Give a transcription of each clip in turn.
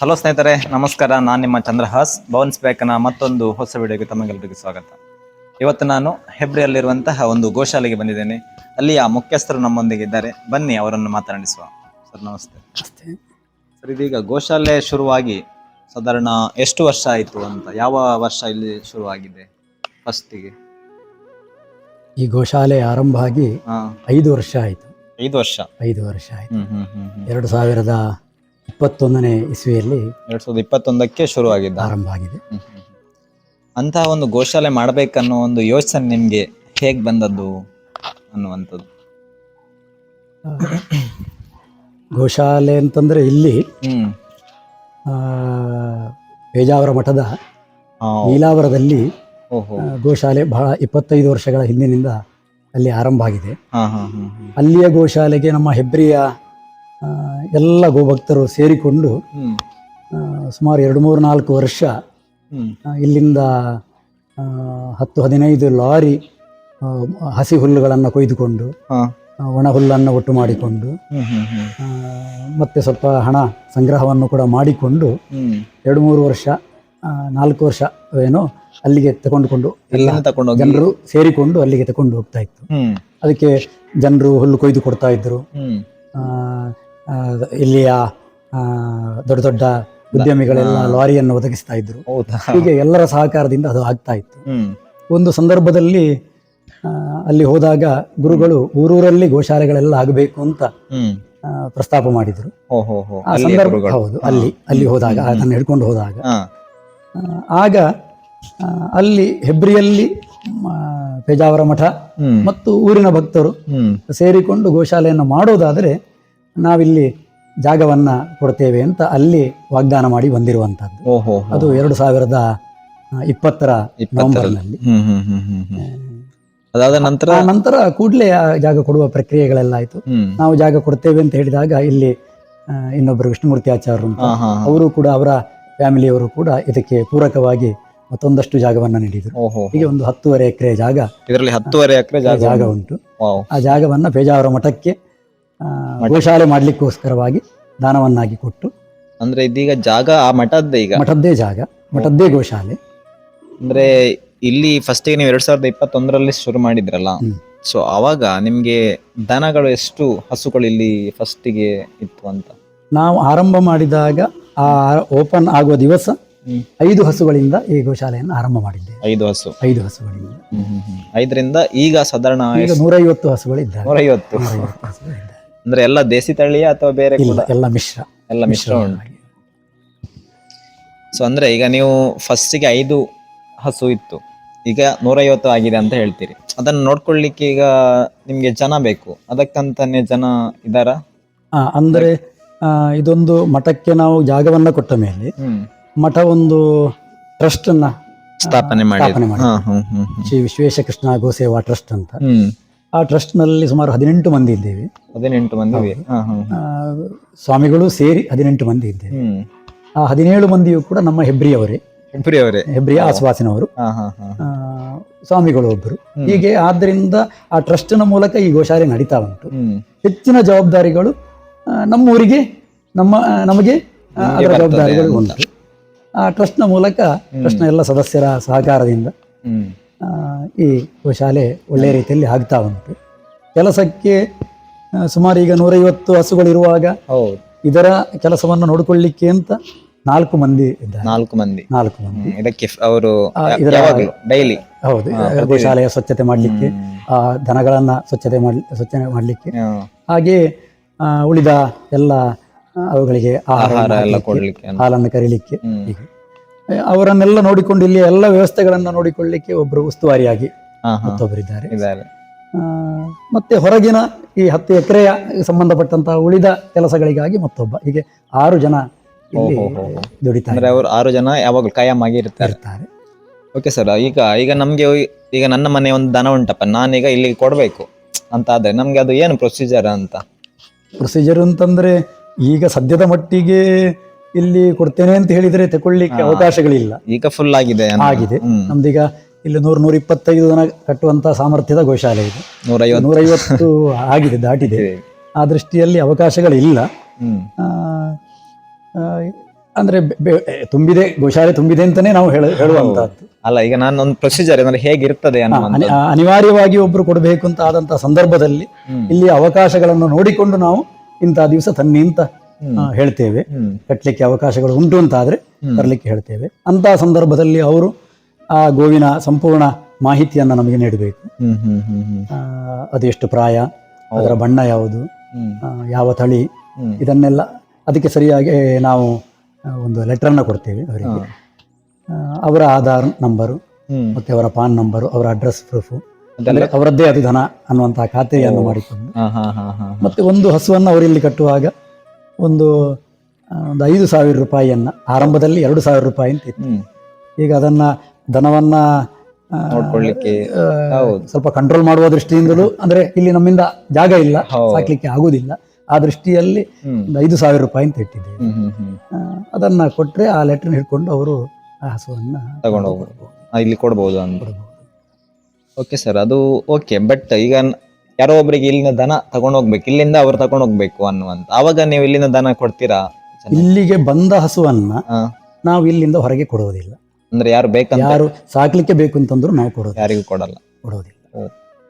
Hello ಸ್ನೇಹಿತರೆ, ನಮಸ್ಕಾರ. ನಾನು ನಿಮ್ಮ ಚಂದ್ರಹಾಸ್. ಬೌನ್ಸ್ ಬ್ಯಾಕ್ನ ಮತ್ತೊಂದು ಹೊಸ ವಿಡಿಯೋಗೆ ತಮಗೆಲ್ಲರಿಗೂ ಸ್ವಾಗತ. ಇವತ್ತು ನಾನು ಹೆಬ್ರಿಯಲ್ಲಿರುವಂತಹ ಒಂದು ಗೋಶಾಲೆಗೆ ಬಂದಿದ್ದೇನೆ. ಅಲ್ಲಿಯ ಮುಖ್ಯಸ್ಥರು ನಮ್ಮೊಂದಿಗೆ ಇದ್ದಾರೆ. ಬನ್ನಿ ಅವರನ್ನು ಮಾತನಾಡಿಸುವ. ಸರ್ ನಮಸ್ತೆ. ಸರ್, ಇದೀಗ ಗೋಶಾಲೆ ಶುರುವಾಗಿ ಸಾಧಾರಣ ಎಷ್ಟು ವರ್ಷ ಆಯಿತು ಅಂತ? ಯಾವ ವರ್ಷ ಇಲ್ಲಿ ಶುರುವಾಗಿದೆ ಫಸ್ಟಿಗೆ? ಈ ಗೋಶಾಲೆ ಆರಂಭ ಆಗಿ 5 ವರ್ಷ ಆಯಿತು. 5 ವರ್ಷ 5 ವರ್ಷ ಆಯಿತು. 2021ನೇ ಇಸ್ವಿಯಲ್ಲಿ 2021ಕ್ಕೆ ಶುರುವಾಗಿದ್ದ ಆರಂಭ ಆಗಿದೆ. ಅಂತಹ ಒಂದು ಗೋಶಾಲೆ ಮಾಡಬೇಕನ್ನೋ ಒಂದು ಯೋಚನೆ ನಿಮ್ಗೆ ಹೇಗ್ ಬಂದದ್ದು ಅನ್ನುವಂಥದ್ದು? ಗೋಶಾಲೆ ಅಂತಂದ್ರೆ ಇಲ್ಲಿ ಪೇಜಾವರ ಮಠದ ನೀಲಾವರದಲ್ಲಿ ಗೋಶಾಲೆ ಬಹಳ 25 ವರ್ಷಗಳ ಹಿಂದಿನಿಂದ ಅಲ್ಲಿ ಆರಂಭ ಆಗಿದೆ. ಅಲ್ಲಿಯ ಗೋಶಾಲೆಗೆ ನಮ್ಮ ಹೆಬ್ರಿಯ ಎಲ್ಲ ಗೋಭಕ್ತರು ಸೇರಿಕೊಂಡು ಸುಮಾರು 2-3-4 ವರ್ಷ ಇಲ್ಲಿಂದ 10-15 ಲಾರಿ ಹಸಿ ಹುಲ್ಲುಗಳನ್ನು ಕೊಯ್ದುಕೊಂಡು ಒಣ ಹುಲ್ಲನ್ನು ಒಟ್ಟು ಮಾಡಿಕೊಂಡು ಮತ್ತೆ ಸ್ವಲ್ಪ ಹಣ ಸಂಗ್ರಹವನ್ನು ಕೂಡ ಮಾಡಿಕೊಂಡು 2-3 ವರ್ಷ 4 ವರ್ಷ ಏನೋ ಅಲ್ಲಿಗೆ ತಗೊಂಡು ಜನರು ಸೇರಿಕೊಂಡು ಅಲ್ಲಿಗೆ ತಗೊಂಡು ಹೋಗ್ತಾ ಇತ್ತು. ಅದಕ್ಕೆ ಜನರು ಹುಲ್ಲು ಕೊಯ್ದು ಕೊಡ್ತಾ ಇದ್ರು. ಇಲ್ಲಿಯ ದೊಡ್ಡ ದೊಡ್ಡ ಉದ್ಯಮಿಗಳೆಲ್ಲ ಲಾರಿಯನ್ನು ಒದಗಿಸ್ತಾ ಇದ್ರು. ಹೀಗೆ ಎಲ್ಲರ ಸಹಕಾರದಿಂದ ಅದು ಆಗ್ತಾ ಇತ್ತು. ಒಂದು ಸಂದರ್ಭದಲ್ಲಿ ಅಲ್ಲಿ ಹೋದಾಗ ಗುರುಗಳು ಊರೂರಲ್ಲಿ ಗೋಶಾಲೆಗಳೆಲ್ಲ ಆಗಬೇಕು ಅಂತ ಪ್ರಸ್ತಾಪ ಮಾಡಿದ್ರು. ಆ ಸಂದರ್ಭ ಹೌದು, ಅಲ್ಲಿ ಹೋದಾಗ ಅದನ್ನು ಹಿಡ್ಕೊಂಡು ಹೋದಾಗ ಆಗ ಅಲ್ಲಿ ಹೆಬ್ರಿಯಲ್ಲಿ ಪೇಜಾವರ ಮಠ ಮತ್ತು ಊರಿನ ಭಕ್ತರು ಸೇರಿಕೊಂಡು ಗೋಶಾಲೆಯನ್ನು ಮಾಡೋದಾದರೆ ನಾವಿಲ್ಲಿ ಜಾಗವನ್ನ ಕೊಡ್ತೇವೆ ಅಂತ ಅಲ್ಲಿ ವಾಗ್ದಾನ ಮಾಡಿ ಬಂದಿರುವಂತದ್ದು. ಅದು 2020ರ ನವೆಂಬರ್ನಲ್ಲಿ. ಅದಾದ ನಂತರ ಕೂಡಲೇ ಜಾಗ ಕೊಡುವ ಪ್ರಕ್ರಿಯೆಗಳೆಲ್ಲ ಆಯ್ತು. ನಾವು ಜಾಗ ಕೊಡ್ತೇವೆ ಅಂತ ಹೇಳಿದಾಗ ಇಲ್ಲಿ ಇನ್ನೊಬ್ಬರು ವಿಷ್ಣುಮೂರ್ತಿ ಆಚಾರ್ಯರು ಅಂತ ಅವರು ಕೂಡ ಅವರ ಫ್ಯಾಮಿಲಿಯವರು ಕೂಡ ಇದಕ್ಕೆ ಪೂರಕವಾಗಿ ಮತ್ತೊಂದಷ್ಟು ಜಾಗವನ್ನ ನೀಡಿದರು. ಹೀಗೆ ಒಂದು 10.5 ಎಕರೆ ಜಾಗ, ಇದರಲ್ಲಿ 10.5 ಎಕರೆ ಜಾಗ ಉಂಟು. ಆ ಜಾಗವನ್ನ ಪೇಜಾವರ ಮಠಕ್ಕೆ ಗೋಶಾಲೆ ಮಾಡ್ಲಿಕ್ಕೋಸ್ಕರವಾಗಿ ದಾನವನ್ನಾಗಿ ಕೊಟ್ಟು, ಅಂದ್ರೆ ಇದೀಗ ಜಾಗ ಆ ಮಠದ್ದೇ ಜಾಗ, ಮಠದ್ದೇ ಗೋಶಾಲೆ. ಅಂದ್ರೆ ಇಲ್ಲಿ ಫಸ್ಟ್ ನೀವು 2021ರಲ್ಲಿ ಶುರು ಮಾಡಿದ್ರಲ್ಲ, ಸೊ ಅವಾಗ ನಿಮ್ಗೆ ದನಗಳು ಎಷ್ಟು ಹಸುಗಳು ಇಲ್ಲಿ ಫಸ್ಟಿಗೆ ಇತ್ತು ಅಂತ? ನಾವು ಆರಂಭ ಮಾಡಿದಾಗ ಆ ಓಪನ್ ಆಗುವ ದಿವಸ 5 ಹಸುಗಳಿಂದ ಈ ಗೋಶಾಲೆಯನ್ನು ಆರಂಭ ಮಾಡಿದ್ದೇವೆ. 5 ಹಸುಗಳಿಂದ 5ರಿಂದ ಈಗ ಸಾಧಾರಣ 150 ಹಸುಗಳಿದ್ದಾರೆ. 150 ಅಂದ್ರೆ ಎಲ್ಲ ದೇಸಿ ತಳಿಯ ಅಥವಾ ಬೇರೆ? ಎಲ್ಲ ಮಿಶ್ರ ಉಂಟು. ಸೊ ಅಂದ್ರೆ ಈಗ ನೀವು ಫಸ್ಟಿಗೆ 5 ಹಸು ಇತ್ತು, ಈಗ 150 ಆಗಿದೆ ಅಂತ ಹೇಳ್ತೀರಿ. ಅದನ್ನ ನೋಡ್ಕೊಳ್ಳಿಕ್ಕೆ ಈಗ ನಿಮ್ಗೆ ಜನ ಬೇಕು, ಅದಕ್ಕಂತಾನೆ ಜನ ಇದಾರ? ಅಂದ್ರೆ ಇದೊಂದು ಮಠಕ್ಕೆ ನಾವು ಜಾಗವನ್ನ ಕೊಟ್ಟ ಮೇಲೆ ಮಠ ಒಂದು ಟ್ರಸ್ಟ್ ಅನ್ನ ಸ್ಥಾಪನೆ ಮಾಡಿ ಶ್ರೀ ವಿಶ್ವೇಶಕೃಷ್ಣ ಗೋಸೇವಾ ಟ್ರಸ್ಟ್ ಅಂತ. ಆ ಟ್ರಸ್ಟ್ ನಲ್ಲಿ ಸುಮಾರು 18 ಮಂದಿ ಇದ್ದೇವೆ. 18 ಮಂದಿ ಸ್ವಾಮಿಗಳು ಸೇರಿ 18 ಮಂದಿ ಇದ್ದೇವೆ. ಆ 17 ಮಂದಿಯು ಕೂಡ ನಮ್ಮ ಹೆಬ್ರಿಯವರೇ, ಹೆಬ್ರಿಯ ಆಸುವಾಸಿನವರು, ಸ್ವಾಮಿಗಳು ಒಬ್ಬರು. ಹೀಗೆ ಆದ್ದರಿಂದ ಆ ಟ್ರಸ್ಟ್ ನ ಮೂಲಕ ಈ ಗೋಶಾಲೆ ನಡೀತಾ ಉಂಟು. ಹೆಚ್ಚಿನ ಜವಾಬ್ದಾರಿಗಳು ನಮ್ಮೂರಿಗೆ ನಮಗೆ ಅದರ ಜವಾಬ್ದಾರಿಗಳು ಉಂಟು. ಆ ಟ್ರಸ್ಟ್ ನ ಮೂಲಕ ಟ್ರಸ್ಟ್ ನ ಎಲ್ಲ ಸದಸ್ಯರ ಸಹಕಾರದಿಂದ ಈ ಗೋಶಾಲೆ ಒಳ್ಳೆಯ ರೀತಿಯಲ್ಲಿ ಆಗ್ತಾ ಉಂಟು. ಕೆಲಸಕ್ಕೆ ಸುಮಾರು ಈಗ 150 ಹಸುಗಳಿರುವಾಗ ಇದರ ಕೆಲಸವನ್ನು ನೋಡಿಕೊಳ್ಳಿಕ್ಕೆ ಅಂತ 4 ಮಂದಿ ಇದ್ದಾರೆ. 4 ಮಂದಿ ಇದಕ್ಕೆ ಅವರು ಡೈಲಿ ಹೌದು, ಗೋಶಾಲೆಯ ಸ್ವಚ್ಛತೆ ಮಾಡಲಿಕ್ಕೆ, ದನಗಳನ್ನ ಸ್ವಚ್ಛತೆ ಮಾಡಲಿಕ್ಕೆ, ಹಾಗೆ ಉಳಿದ ಎಲ್ಲ ಅವುಗಳಿಗೆ ಆಹಾರ ಕೊಡಲಿಕ್ಕೆ, ಹಾಲನ್ನು ಕರೀಲಿಕ್ಕೆ, ಹೀಗೆ ಅವರನ್ನೆಲ್ಲ ನೋಡಿಕೊಂಡು ಇಲ್ಲಿ ಎಲ್ಲ ವ್ಯವಸ್ಥೆಗಳನ್ನ ನೋಡಿಕೊಳ್ಳಿಕ್ಕೆ ಒಬ್ಬರು ಉಸ್ತುವಾರಿಯಾಗಿ ಮತ್ತೊಬ್ಬರಿದ್ದಾರೆ. ಮತ್ತೆ ಹೊರಗಿನ ಈ 10 ಎಕರೆಯ ಸಂಬಂಧಪಟ್ಟಂತಹ ಉಳಿದ ಕೆಲಸಗಳಿಗಾಗಿ ಮತ್ತೊಬ್ಬ, ಹೀಗೆ 6 ಜನ ಇಲ್ಲಿ ದುಡಿತಾರೆ. ಅವರು 6 ಜನ ಯಾವಾಗಲೂ ಕಾಯಂ ಆಗಿ ಇರ್ತಾರೆ. ಓಕೆ ಸರ್, ಈಗ ನಮ್ಗೆ ಈಗ ನನ್ನ ಮನೆ ಒಂದು ದನ ಉಂಟಪ್ಪ, ನಾನೀಗ ಇಲ್ಲಿ ಕೊಡ್ಬೇಕು ಅಂತ ಆದ್ರೆ ನಮ್ಗೆ ಅದು ಏನು ಪ್ರೊಸೀಜರ್ ಅಂತ? ಪ್ರೊಸೀಜರ್ ಅಂತಂದ್ರೆ ಈಗ ಸದ್ಯದ ಮಟ್ಟಿಗೆ ಇಲ್ಲಿ ಕೊಡ್ತೇನೆ ಅಂತ ಹೇಳಿದ್ರೆ ತಗೊಳ್ಳಿಕ್ಕೆ ಅವಕಾಶಗಳಿಲ್ಲ. ಈಗ ಫುಲ್ ಆಗಿದೆ. ನಮ್ದೀಗ ಇಲ್ಲಿ 100-125 ದನ ಕಟ್ಟುವಂತ ಸಾಮರ್ಥ್ಯದ ಗೋಶಾಲೆ ಇದೆ. 150 ಆಗಿದೆ, ದಾಟಿದೆ. ಆ ದೃಷ್ಟಿಯಲ್ಲಿ ಅವಕಾಶಗಳಿಲ್ಲ. ಅಂದ್ರೆ ತುಂಬಿದೆ, ಗೋಶಾಲೆ ತುಂಬಿದೆ ಅಂತಾನೆ ನಾವು ಹೇಳುವಂತಹದ್ದು. ಅಲ್ಲ, ಈಗ ನಾನು ಒಂದು ಪ್ರೊಸೀಜರ್ ಅಂದ್ರೆ ಹೇಗಿರ್ತದೆ ಅನ್ನುವಂಥದ್ದು. ಅನಿವಾರ್ಯವಾಗಿ ಒಬ್ರು ಕೊಡಬೇಕು ಅಂತ ಆದಂತಹ ಸಂದರ್ಭದಲ್ಲಿ ಇಲ್ಲಿ ಅವಕಾಶಗಳನ್ನು ನೋಡಿಕೊಂಡು ನಾವು ಇಂತಹ ದಿವಸ ತನ್ನಿ ಅಂತ ಹೇಳ್ತೇವೆ. ಕಟ್ಟಲಿಕ್ಕೆ ಅವಕಾಶಗಳು ಉಂಟು ಅಂತ ಆದ್ರೆ ತರಲಿಕ್ಕೆ ಹೇಳ್ತೇವೆ. ಅಂತಹ ಸಂದರ್ಭದಲ್ಲಿ ಅವರು ಆ ಗೋವಿನ ಸಂಪೂರ್ಣ ಮಾಹಿತಿಯನ್ನ ನಮಗೆ ನೀಡಬೇಕು. ಅದು ಎಷ್ಟು ಪ್ರಾಯ, ಅದರ ಬಣ್ಣ ಯಾವುದು, ಯಾವ ತಳಿ, ಇದನ್ನೆಲ್ಲ ಅದಕ್ಕೆ ಸರಿಯಾಗಿ ನಾವು ಒಂದು ಲೆಟರ್ನ ಕೊಡ್ತೇವೆ ಅವರಿಗೆ. ಅವರ ಆಧಾರ್ ನಂಬರು ಮತ್ತೆ ಅವರ ಪಾನ್ ನಂಬರು, ಅವರ ಅಡ್ರೆಸ್ ಪ್ರೂಫ್, ಅವರದ್ದೇ ಅದು ಧನ ಅನ್ನುವಂತಹ ಖಾತೆಯನ್ನು ಮಾಡಿಕೊಂಡು ಮತ್ತೆ ಒಂದು ಹಸುವನ್ನು ಅವರಲ್ಲಿ ಕಟ್ಟುವಾಗ ಒಂದು 5,000 ರೂಪಾಯಿಯನ್ನ, ಆರಂಭದಲ್ಲಿ 2,000 ರೂಪಾಯಿ ಅಂತ ಇತ್ತು. ಈಗ ಅದನ್ನ ಧನವನ್ನ ನೋಡ್ಕೊಳ್ಳಿಕ್ಕೆ ಸ್ವಲ್ಪ ಕಂಟ್ರೋಲ್ ಮಾಡುವ ದೃಷ್ಟಿಯಿಂದಲೂ, ಅಂದ್ರೆ ಇಲ್ಲಿ ನಮ್ಮಿಂದ ಜಾಗ ಇಲ್ಲ, ಸಾಕ್ಲಿಕ್ಕೆ ಆಗುದಿಲ್ಲ, ಆ ದೃಷ್ಟಿಯಲ್ಲಿ 5,000 ರೂಪಾಯಿ ಅಂತ ಇಟ್ಟಿದ್ದೇವೆ. ಅದನ್ನ ಕೊಟ್ರೆ ಆ ಲೆಟರ್ ಹಿಡ್ಕೊಂಡು ಅವರು ಆ ಹಸುವನ್ನ ತಗೊಂಡು ಹೋಗ್ಬೋದು, ಇಲ್ಲಿ ಕೊಡ್ಬೋದು ಅಂತ. ಓಕೆ ಸರ್, ಅದು ಓಕೆ. ಬಟ್ ಈಗ ಯಾರೋ ಒಬ್ಬರಿಗೆ ಇಲ್ಲಿಂದ ದನ ತಗೊಂಡು ಹೋಗ್ಬೇಕು, ಇಲ್ಲಿಂದ ಅವ್ರು ತಗೊಂಡು ಹೋಗ್ಬೇಕು ಅನ್ನುವಂತ, ಆವಾಗ ನೀವು ಇಲ್ಲಿಂದ ದನ ಕೊಡ್ತೀರಾ? ಇಲ್ಲಿಗೆ ಬಂದ ಹಸುವನ್ನ ನಾವು ಇಲ್ಲಿಂದ ಹೊರಗೆ ಕೊಡುವುದಿಲ್ಲ. ಅಂದ್ರೆ ಯಾರು ಬೇಕಂತ, ಯಾರು ಸಾಕ್ಲಿಕ್ಕೆ ಬೇಕು ಅಂತಂದ್ರು ನಾವು ಯಾರಿಗೂ ಕೊಡೋದಿಲ್ಲ.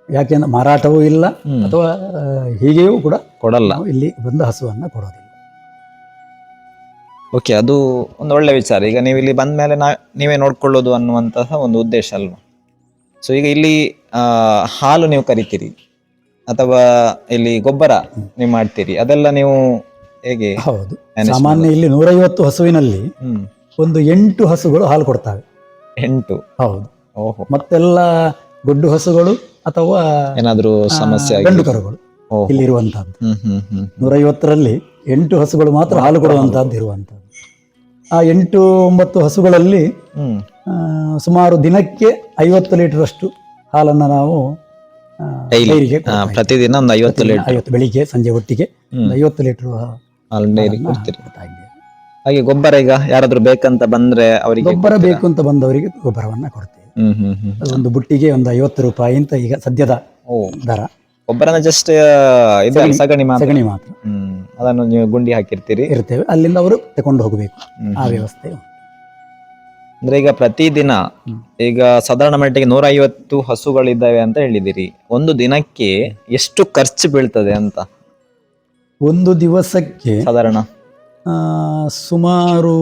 ಯಾಕೆಂದ್ರೆ ಮಾರಾಟವೂ ಇಲ್ಲ ಅಥವಾ ಹೀಗೆಯೂ ಕೂಡ ಕೊಡಲ್ಲ, ಇಲ್ಲಿ ಬಂದ ಹಸುವನ್ನ ಕೊಡೋದಿಲ್ಲ. ಓಕೆ, ಅದು ಒಂದು ಒಳ್ಳೆ ವಿಚಾರ. ಈಗ ನೀವು ಇಲ್ಲಿ ಬಂದ ಮೇಲೆ ನೀವೇ ನೋಡ್ಕೊಳ್ಳೋದು ಅನ್ನುವಂತಹ ಒಂದು ಉದ್ದೇಶ ಅಲ್ವಾ? ಸೊ ಈಗ ಇಲ್ಲಿ ಹಾಲು ನೀವು ಕರಿತೀರಿ ಅಥವಾ ಇಲ್ಲಿ ಗೊಬ್ಬರ ನೀವು ಮಾಡ್ತೀರಿ, ಅದೆಲ್ಲ ನೀವು ಹೇಗೆ? ಹೌದು, ಸಾಮಾನ್ಯ ಇಲ್ಲಿ 150 ಹಸುವಿನಲ್ಲಿ ಒಂದು 8 ಹಸುಗಳು ಹಾಲು ಕೊಡ್ತವೆ. 8? ಹೌದು. ಓಹೋ. ಮತ್ತೆಲ್ಲ ಗೊಡ್ಡು ಹಸುಗಳು ಅಥವಾ ಏನಾದ್ರೂ ಸಮಸ್ಯೆ ಗಂಡು ಕರುಗಳು ಇಲ್ಲಿರುವಂತಹದ್ದು. 150ರಲ್ಲಿ 8 ಹಸುಗಳು ಮಾತ್ರ ಹಾಲು ಕೊಡುವಂತಹದ್ದು ಇರುವಂತಹದ್ದು. ಆ 8-9 ಹಸುಗಳಲ್ಲಿ ಸುಮಾರು ದಿನಕ್ಕೆ 50 ಲೀಟರ್ ಅಷ್ಟು ಹಾಲನ್ನ ನಾವು ಪ್ರತಿದಿನ ಒಂದು 50 ಲೀಟರ್, ಬೆಳಿಗ್ಗೆ ಸಂಜೆ ಒಟ್ಟಿಗೆ 50 ಲೀಟರ್ ಹಾಲು ಡೈರಿ ಕೊಡ್ತೀರಿ. ಹಾಗೆ ಗೊಬ್ಬರ, ಈಗ ಯಾರಾದ್ರೂ ಬೇಕಂತ ಬಂದ್ರೆ ಅವರಿಗೆ ಗೊಬ್ಬರ ಬೇಕು ಅಂತ ಬಂದವರಿಗೆ ಗೊಬ್ಬರವನ್ನ ಕೊಡ್ತೇವೆ. ಒಂದು ಬುಟ್ಟಿಗೆ ಒಂದು 50 ರೂಪಾಯಿ ಅಂತ ಈಗ ಸದ್ಯದ ದರ. ಗೊಬ್ಬರನ ಜಸ್ಟ್ ಸಗಣಿ ಮಾತ್ರ, ಅದನ್ನು ನೀವು ಗುಂಡಿ ಹಾಕಿರ್ತೀರಿ, ಇರ್ತೇವೆ, ಅಲ್ಲಿಂದ ಅವರು ತಕೊಂಡು ಹೋಗಬೇಕು, ಆ ವ್ಯವಸ್ಥೆ. ಅಂದ್ರೆ ಈಗ ಪ್ರತಿದಿನ ಈಗ ಸಾಧಾರಣ ಮಟ್ಟಿಗೆ 150 ಹಸುಗಳಿದ್ದಾವೆ ಅಂತ ಹೇಳಿದಿರಿ. ಒಂದು ದಿನಕ್ಕೆ ಎಷ್ಟು ಖರ್ಚು ಬೀಳ್ತದೆ ಅಂತ? ಒಂದು ದಿವಸಕ್ಕೆ ಸಾಧಾರಣ ಸುಮಾರು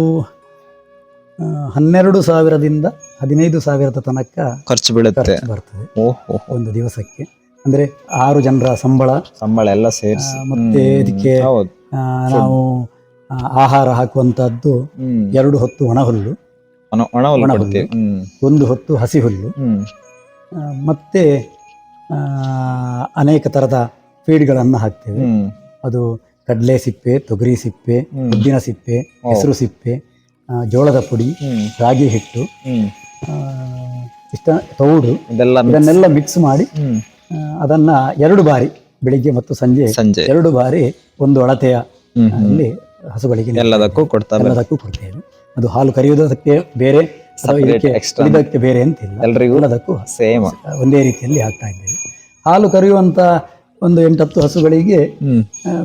12,000ದಿಂದ 15,000 ತನಕ ಖರ್ಚು ಬೀಳುತ್ತೆ, ಬರ್ತದೆ ಒಂದು ದಿವಸಕ್ಕೆ. ಅಂದ್ರೆ 6 ಜನರ ಸಂಬಳ ಎಲ್ಲ ಸೇರಿಸಿ, ಮತ್ತೆ ಇದಕ್ಕೆ ನಾವು ಆಹಾರ ಹಾಕುವಂತಹದ್ದು 2 ಹೊತ್ತು ಒಣ ಹುಲ್ಲು, 1 ಹೊತ್ತು ಹಸಿ ಹುಲ್ಲು, ಮತ್ತೆ ಅನೇಕ ತರದ ಫೀಡ್ಗಳನ್ನು ಹಾಕ್ತೇವೆ. ಅದು ಕಡಲೆ ಸಿಪ್ಪೆ, ತೊಗರಿ ಸಿಪ್ಪೆ, ಉದ್ದಿನ ಸಿಪ್ಪೆ, ಹೆಸರು ಸಿಪ್ಪೆ, ಜೋಳದ ಪುಡಿ, ರಾಗಿ ಹಿಟ್ಟು, ತೌಡು, ಇದನ್ನೆಲ್ಲ ಮಿಕ್ಸ್ ಮಾಡಿ ಅದನ್ನ 2 ಬಾರಿ ಬೆಳಿಗ್ಗೆ ಮತ್ತು ಸಂಜೆ 2 ಬಾರಿ ಒಂದು ಅಳತೆಯ ಅಲ್ಲಿ ಹಸುಗಳಿಗೆ ಎಲ್ಲದಕ್ಕೂ ಕೊಡ್ತೇವೆ. ಅದು ಹಾಲು ಕರೆಯುವುದಕ್ಕೆ ಬೇರೆ, ಇದಕ್ಕೆ ಬೇರೆ ಅಂತಿಲ್ಲ, ಎಲ್ಲದಕ್ಕೂ ಸೇಮ್ ಒಂದೇ ರೀತಿಯಲ್ಲಿ ಹಾಕ್ತಾ ಇದ್ದೇವೆ. ಹಾಲು ಕರೆಯುವಂತ ಒಂದು 8-10 ಹಸುಗಳಿಗೆ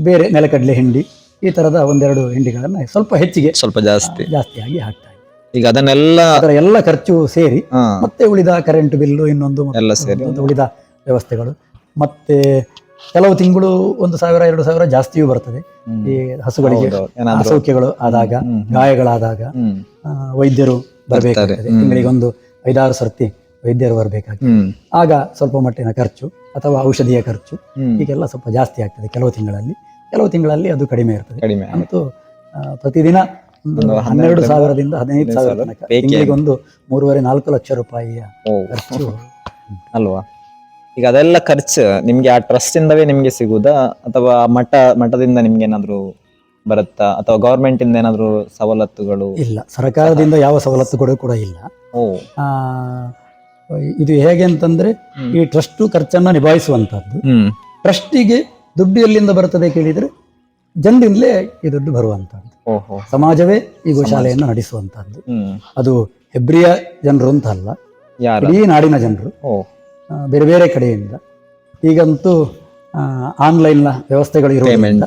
ಬೇರೆ ನೆಲಕಡಲೆ ಹಿಂಡಿ, ಈ ತರದ 1-2 ಹಿಂಡಿಗಳನ್ನ ಸ್ವಲ್ಪ ಹೆಚ್ಚಿಗೆ, ಸ್ವಲ್ಪ ಜಾಸ್ತಿಯಾಗಿ ಹಾಕ್ತಾ ಇದ್ದೇವೆ. ಈಗ ಅದನ್ನೆಲ್ಲ ಅದರ ಎಲ್ಲ ಖರ್ಚು ಸೇರಿ, ಮತ್ತೆ ಉಳಿದ ಕರೆಂಟ್ ಬಿಲ್ಲು, ಇನ್ನೊಂದು ಉಳಿದ ವ್ಯವಸ್ಥೆಗಳು, ಮತ್ತೆ ಕೆಲವು ತಿಂಗಳು 1,000-2,000 ಜಾಸ್ತಿಯೂ ಬರ್ತದೆ. ಈ ಹಸುಗಳಿಗೆ ಅಸೌಖ್ಯಗಳು ಆದಾಗ, ಗಾಯಗಳಾದಾಗ ವೈದ್ಯರು ಬರಬೇಕಾಗ್ತದೆ. ತಿಂಗಳಿಗೆ ಒಂದು 5-6 ಸರ್ತಿ ವೈದ್ಯರು ಬರಬೇಕಾಗ್ತದೆ. ಆಗ ಸ್ವಲ್ಪ ಮಟ್ಟಿನ ಖರ್ಚು ಅಥವಾ ಔಷಧಿಯ ಖರ್ಚು ಹೀಗೆಲ್ಲ ಸ್ವಲ್ಪ ಜಾಸ್ತಿ ಆಗ್ತದೆ. ಕೆಲವು ತಿಂಗಳಲ್ಲಿ ಅದು ಕಡಿಮೆ ಇರ್ತದೆ. ಮತ್ತು ಪ್ರತಿದಿನ 12,000ದಿಂದ 15,000 ತನಕ, ತಿಂಗಳಿಗೆ ಒಂದು 3.5-4 ಲಕ್ಷ ರೂಪಾಯಿಯ ಖರ್ಚು ಅಲ್ವಾ? ಈಗ ಅದೆಲ್ಲ ಖರ್ಚು ನಿಮ್ಗೆ ಆ ಟ್ರಸ್ಟ್ ಇಂದವೇ ನಿಮ್ಗೆ ಸಿಗುದಾ ಅಥವಾ ಮಠದಿಂದ ನಿಮ್ಗೆ ಏನಾದ್ರು ಬರುತ್ತಾ ಅಥವಾ ಗವರ್ಮೆಂಟ್ ಇಂದ ಏನಾದ್ರು ಸವಲತ್ತುಗಳು? ಇಲ್ಲ, ಸರ್ಕಾರದಿಂದ ಯಾವ ಸವಲತ್ತುಗಳು ಕೂಡ ಇಲ್ಲ. ಇದು ಹೇಗೆ ಅಂತಂದ್ರೆ, ಈ ಟ್ರಸ್ಟ್ ಖರ್ಚನ್ನ ನಿಭಾಯಿಸುವಂತಹದ್ದು. ಟ್ರಸ್ಟಿಗೆ ದುಡ್ಡು ಎಲ್ಲಿಂದ ಬರ್ತದೆ ಕೇಳಿದ್ರೆ ಜನರಿಂದಲೇ ಈ ದುಡ್ಡು ಬರುವಂತಹದ್ದು. ಸಮಾಜವೇ ಈ ಗೋಶಾಲೆಯನ್ನು ನಡೆಸುವಂತಹದ್ದು. ಅದು ಹೆಬ್ರಿಯ ಜನರು ಅಂತ ಅಲ್ಲ, ಇಡೀ ನಾಡಿನ ಜನರು ಬೇರೆ ಬೇರೆ ಕಡೆಯಿಂದ. ಈಗಂತೂ ಆನ್ಲೈನ್ ವ್ಯವಸ್ಥೆಗಳು ಇರುವುದರಿಂದ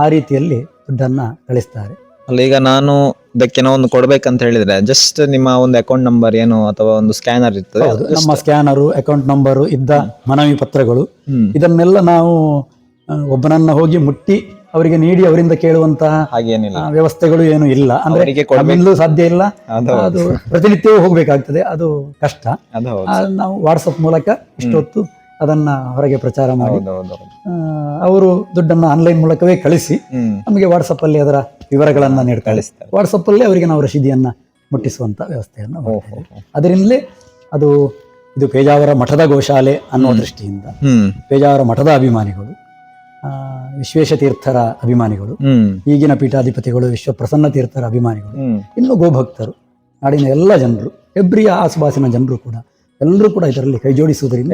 ಆ ರೀತಿಯಲ್ಲಿ ದುಡ್ಡನ್ನ ಕಳಿಸ್ತಾರೆ. ಅಲ್ಲ ಈಗ ನಾನು ಇದಕ್ಕೆ ಒಂದು ಕೊಡ್ಬೇಕಂತ ಹೇಳಿದ್ರೆ ಜಸ್ಟ್ ನಿಮ್ಮ ಒಂದು ಅಕೌಂಟ್ ನಂಬರ್ ಏನು ಅಥವಾ ಒಂದು ಸ್ಕ್ಯಾನರ್ ಇರ್ತದೆ ಹೌದು, ನಮ್ಮ ಸ್ಕ್ಯಾನರು, ಅಕೌಂಟ್ ನಂಬರು ಇದ್ದ ಮನವಿ ಪತ್ರಗಳು ಇದನ್ನೆಲ್ಲ ನಾವು ಒಬ್ಬನನ್ನ ಹೋಗಿ ಮುಟ್ಟಿ ಅವರಿಗೆ ನೀಡಿ ಅವರಿಂದ ಕೇಳುವಂತಹ ಹಾಗೇನಿಲ್ಲ, ವ್ಯವಸ್ಥೆಗಳು ಏನು ಇಲ್ಲ. ಅಂದ್ರೆ ಅವರಿಗೆ ಕೊಡ್ಬೇಕು. ನಮ್ಮಿಂದಲೂ ಸಾಧ್ಯ ಇಲ್ಲ, ಅದು ಅದು ಪ್ರತಿನಿತ್ಯವೂ ಹೋಗ್ಬೇಕಾಗ್ತದೆ, ಅದು ಕಷ್ಟ. ಅದು ಹೌದು. ನಾವು ವಾಟ್ಸಪ್ ಮೂಲಕ ಇಷ್ಟೊತ್ತು ಅದನ್ನ ಹೊರಗೆ ಪ್ರಚಾರ ಮಾಡಿ ಹೌದೌದು. ಅವರು ದುಡ್ಡನ್ನು ಆನ್ಲೈನ್ ಮೂಲಕವೇ ಕಳಿಸಿ ನಮಗೆ ವಾಟ್ಸಪ್ ಅಲ್ಲಿ ಅದರ ವಿವರಗಳನ್ನ ನೀಡ್ತಾರೆ. ಕಳಿಸ್ತಾರೆ. ವಾಟ್ಸಪ್ ಅಲ್ಲಿ ಅವರಿಗೆ ನಾವು ರಶೀದಿಯನ್ನ ಮುಟ್ಟಿಸುವಂತ ವ್ಯವಸ್ಥೆಯನ್ನು ಮಾಡ್ತೇವೆ. ಅದರಿಂದಲೇ ಅದು ಇದು ಪೇಜಾವರ ಮಠದ ಗೋಶಾಲೆ ಅನ್ನುವ ದೃಷ್ಟಿಯಿಂದ ಪೇಜಾವರ ಮಠದ ಅಭಿಮಾನಿಗಳು, ವಿಶ್ವೇಶತೀರ್ಥರ ಅಭಿಮಾನಿಗಳು, ಈಗಿನ ಪೀಠಾಧಿಪತಿಗಳು ವಿಶ್ವಪ್ರಸನ್ನ ತೀರ್ಥರ ಅಭಿಮಾನಿಗಳು, ಇನ್ನು ಗೋಭಕ್ತರು, ನಾಡಿನ ಎಲ್ಲ ಜನರು, ಹೆಬ್ರಿಯ ಆಸುಪಾಸಿನ ಜನರು ಕೂಡ ಎಲ್ಲರೂ ಕೂಡ ಇದರಲ್ಲಿ ಕೈ ಜೋಡಿಸುವುದರಿಂದ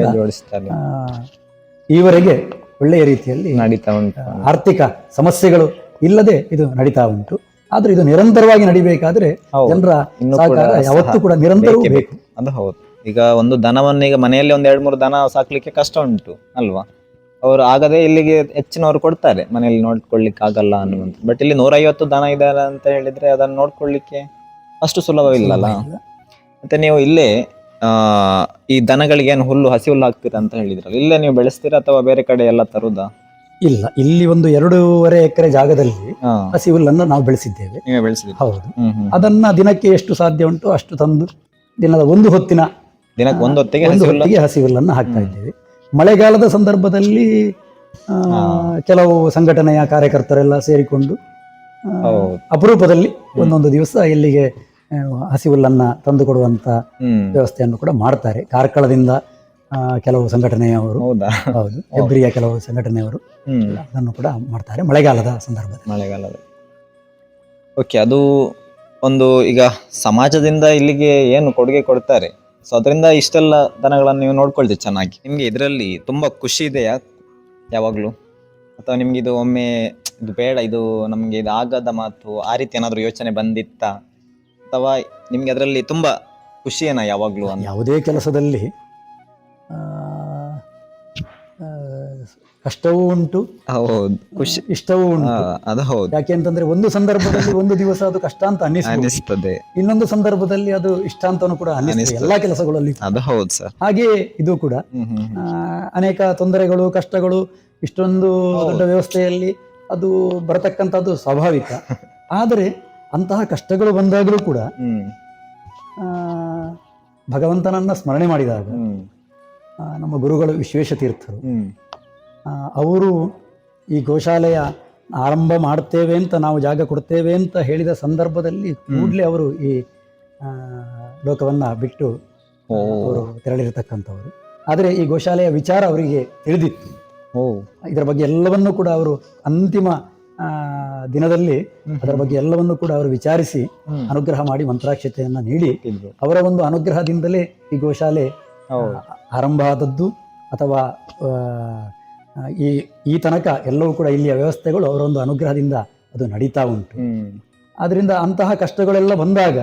ಈವರೆಗೆ ಒಳ್ಳೆಯ ರೀತಿಯಲ್ಲಿ ನಡೀತಾ ಉಂಟು. ಆರ್ಥಿಕ ಸಮಸ್ಯೆಗಳು ಇಲ್ಲದೆ ಇದು ನಡೀತಾ ಉಂಟು. ಆದ್ರೆ ಇದು ನಿರಂತರವಾಗಿ ನಡಿಬೇಕಾದ್ರೆ ಜನರ ಸಹಕಾರ ಯಾವತ್ತೂ ಕೂಡ ನಿರಂತರವೂ ಬೇಕು. ಅದು ಹೌದು. ಈಗ ಒಂದು ದನವನ್ನು ಈಗ ಮನೆಯಲ್ಲಿ ಒಂದ್ 2-3 ದನ ಸಾಕ್ಲಿಕ್ಕೆ ಕಷ್ಟ ಉಂಟು ಅಲ್ವಾ, ಅವರು ಆಗದೆ ಇಲ್ಲಿಗೆ ಹೆಚ್ಚಿನವರು ಕೊಡ್ತಾರೆ, ಮನೆಯಲ್ಲಿ ನೋಡ್ಕೊಳ್ಳಿಕ್ಕೆ ಆಗಲ್ಲ ಅನ್ನುವಂಥ. ಬಟ್ ಇಲ್ಲಿ 150 ದನ ಇದ್ದಾರೆ ಅಂತ ಹೇಳಿದ್ರೆ ಅದನ್ನು ನೋಡ್ಕೊಳ್ಳಿಕ್ಕೆ ಅಷ್ಟು ಸುಲಭವಿಲ್ಲಲ್ಲ. ಮತ್ತೆ ನೀವು ಇಲ್ಲೇ ಈ ದನಗಳಿಗೆ ಏನು ಹುಲ್ಲು, ಹಸಿ ಹುಲ್ಲು ಹಾಕ್ತೀರಾ ಅಂತ ಹೇಳಿದ್ರಲ್ಲ, ಇಲ್ಲೇ ನೀವು ಬೆಳೆಸ್ತೀರಾ ಅಥವಾ ಬೇರೆ ಕಡೆ ಎಲ್ಲ ತರುದಾ? ಇಲ್ಲ, ಇಲ್ಲಿ ಒಂದು 2.5 ಎಕರೆ ಜಾಗದಲ್ಲಿ ಹಸಿ ಹುಲ್ಲನ್ನು ನಾವು ಬೆಳೆಸಿದ್ದೇವೆ. ನೀವೇ ಬೆಳೆಸಿದ್ದೀರಿ? ಹೌದು. ಅದನ್ನ ದಿನಕ್ಕೆ ಎಷ್ಟು ಸಾಧ್ಯ ಉಂಟು ಅಷ್ಟು ತಂದು ದಿನದ ಒಂದು ಹೊತ್ತಿನ ದಿನಕ್ಕೆ ಒಂದು ಹೊತ್ತಿಗೆ ಹಸಿ ಹುಲ್ಲನ್ನು ಹಾಕ್ತಾ ಇದ್ದೇವೆ. ಮಳೆಗಾಲದ ಸಂದರ್ಭದಲ್ಲಿ ಕೆಲವು ಸಂಘಟನೆಯ ಕಾರ್ಯಕರ್ತರೆಲ್ಲ ಸೇರಿಕೊಂಡು ಅಪರೂಪದಲ್ಲಿ ಒಂದೊಂದು ದಿವಸ ಇಲ್ಲಿಗೆ ಹಸಿ ಹುಲ್ಲನ್ನ ತಂದು ಕೊಡುವಂತ ವ್ಯವಸ್ಥೆಯನ್ನು ಕೂಡ ಮಾಡ್ತಾರೆ. ಕಾರ್ಕಳದಿಂದ ಕೆಲವು ಸಂಘಟನೆಯವರು, ಹೌದು, ಹೆಬ್ರಿಯ ಕೆಲವು ಸಂಘಟನೆಯವರು ಅದನ್ನು ಕೂಡ ಮಾಡ್ತಾರೆ ಮಳೆಗಾಲದ ಸಂದರ್ಭದಲ್ಲಿ. ಓಕೆ, ಅದು ಒಂದು ಈಗ ಸಮಾಜದಿಂದ ಇಲ್ಲಿಗೆ ಏನು ಕೊಡುಗೆ ಕೊಡ್ತಾರೆ, ಸೊ ಅದರಿಂದ ಇಷ್ಟೆಲ್ಲ ದನಗಳನ್ನು ನೀವು ನೋಡ್ಕೊಳ್ತೀವಿ ಚೆನ್ನಾಗಿ. ನಿಮ್ಗೆ ಇದರಲ್ಲಿ ತುಂಬಾ ಖುಷಿ ಇದೆಯಾ ಯಾವಾಗ್ಲೂ, ಅಥವಾ ನಿಮ್ಗೆ ಇದು ಒಮ್ಮೆ ಇದು ಬೇಡ, ಇದು ನಮ್ಗೆ ಇದು ಆಗದ ಮಾತು, ಆ ರೀತಿ ಏನಾದ್ರು ಯೋಚನೆ ಬಂದಿತ್ತಾ, ಅಥವಾ ನಿಮ್ಗೆ ಅದರಲ್ಲಿ ತುಂಬಾ ಖುಷಿಯೇನ ಯಾವಾಗ್ಲೂ? ಯಾವುದೇ ಕೆಲಸದಲ್ಲಿ ಕಷ್ಟವೂ ಉಂಟು, ಹೌದು, ಖುಷಿ ಇಷ್ಟವೂ ಉಂಟು. ಅದು ಹೌದು. ಯಾಕೆ ಅಂತಂದ್ರೆ ಒಂದು ಸಂದರ್ಭದಲ್ಲಿ ಒಂದು ದಿವಸ ಅದು ಕಷ್ಟ ಅಂತ ಅನ್ನಿಸ್ತದೆ, ಇನ್ನೊಂದು ಸಂದರ್ಭದಲ್ಲಿ ಅದು ಇಷ್ಟ ಅಂತಾನು ಕೂಡ ಅನ್ನಿಸ್ತದೆ ಎಲ್ಲಾ ಕೆಲಸಗಳಲ್ಲಿ. ಅದು ಹೌದು ಸರ್. ಹಾಗೆ ಇದು ಕೂಡ ಅನೇಕ ತೊಂದರೆಗಳು, ಕಷ್ಟಗಳು, ಇಷ್ಟೊಂದು ದೊಡ್ಡ ವ್ಯವಸ್ಥೆಯಲ್ಲಿ ಅದು ಬರತಕ್ಕಂಥದ್ದು ಸ್ವಾಭಾವಿಕ. ಆದರೆ ಅಂತಹ ಕಷ್ಟಗಳು ಬಂದಾಗಲೂ ಕೂಡ ಭಗವಂತನನ್ನ ಸ್ಮರಣೆ ಮಾಡಿದಾಗ ನಮ್ಮ ಗುರುಗಳು ವಿಶ್ವೇಶತೀರ್ಥರು ಅವರು ಈ ಗೋಶಾಲೆಯ ಆರಂಭ ಮಾಡ್ತೇವೆ ಅಂತ, ನಾವು ಜಾಗ ಕೊಡ್ತೇವೆ ಅಂತ ಹೇಳಿದ ಸಂದರ್ಭದಲ್ಲಿ ಕೂಡಲೇ ಅವರು ಈ ಲೋಕವನ್ನ ಬಿಟ್ಟು ಅವರು ತೆರಳಿರತಕ್ಕಂಥವರು. ಆದರೆ ಈ ಗೋಶಾಲೆಯ ವಿಚಾರ ಅವರಿಗೆ ತಿಳಿದಿತ್ತು. ಇದರ ಬಗ್ಗೆ ಎಲ್ಲವನ್ನೂ ಕೂಡ ಅವರು ಅಂತಿಮ ದಿನದಲ್ಲಿ ಅದರ ಬಗ್ಗೆ ಎಲ್ಲವನ್ನೂ ಕೂಡ ಅವರು ವಿಚಾರಿಸಿ ಅನುಗ್ರಹ ಮಾಡಿ ಮಂತ್ರಾಕ್ಷತೆಯನ್ನ ನೀಡಿ, ಅವರ ಒಂದು ಅನುಗ್ರಹದಿಂದಲೇ ಈ ಗೋಶಾಲೆ ಆರಂಭ ಆದದ್ದು. ಅಥವಾ ಈ ತನಕ ಎಲ್ಲವೂ ಕೂಡ ಇಲ್ಲಿಯ ವ್ಯವಸ್ಥೆಗಳು ಅವರ ಒಂದು ಅನುಗ್ರಹದಿಂದ ಅದು ನಡೀತಾ ಉಂಟು. ಆದ್ರಿಂದ ಅಂತಹ ಕಷ್ಟಗಳೆಲ್ಲ ಬಂದಾಗ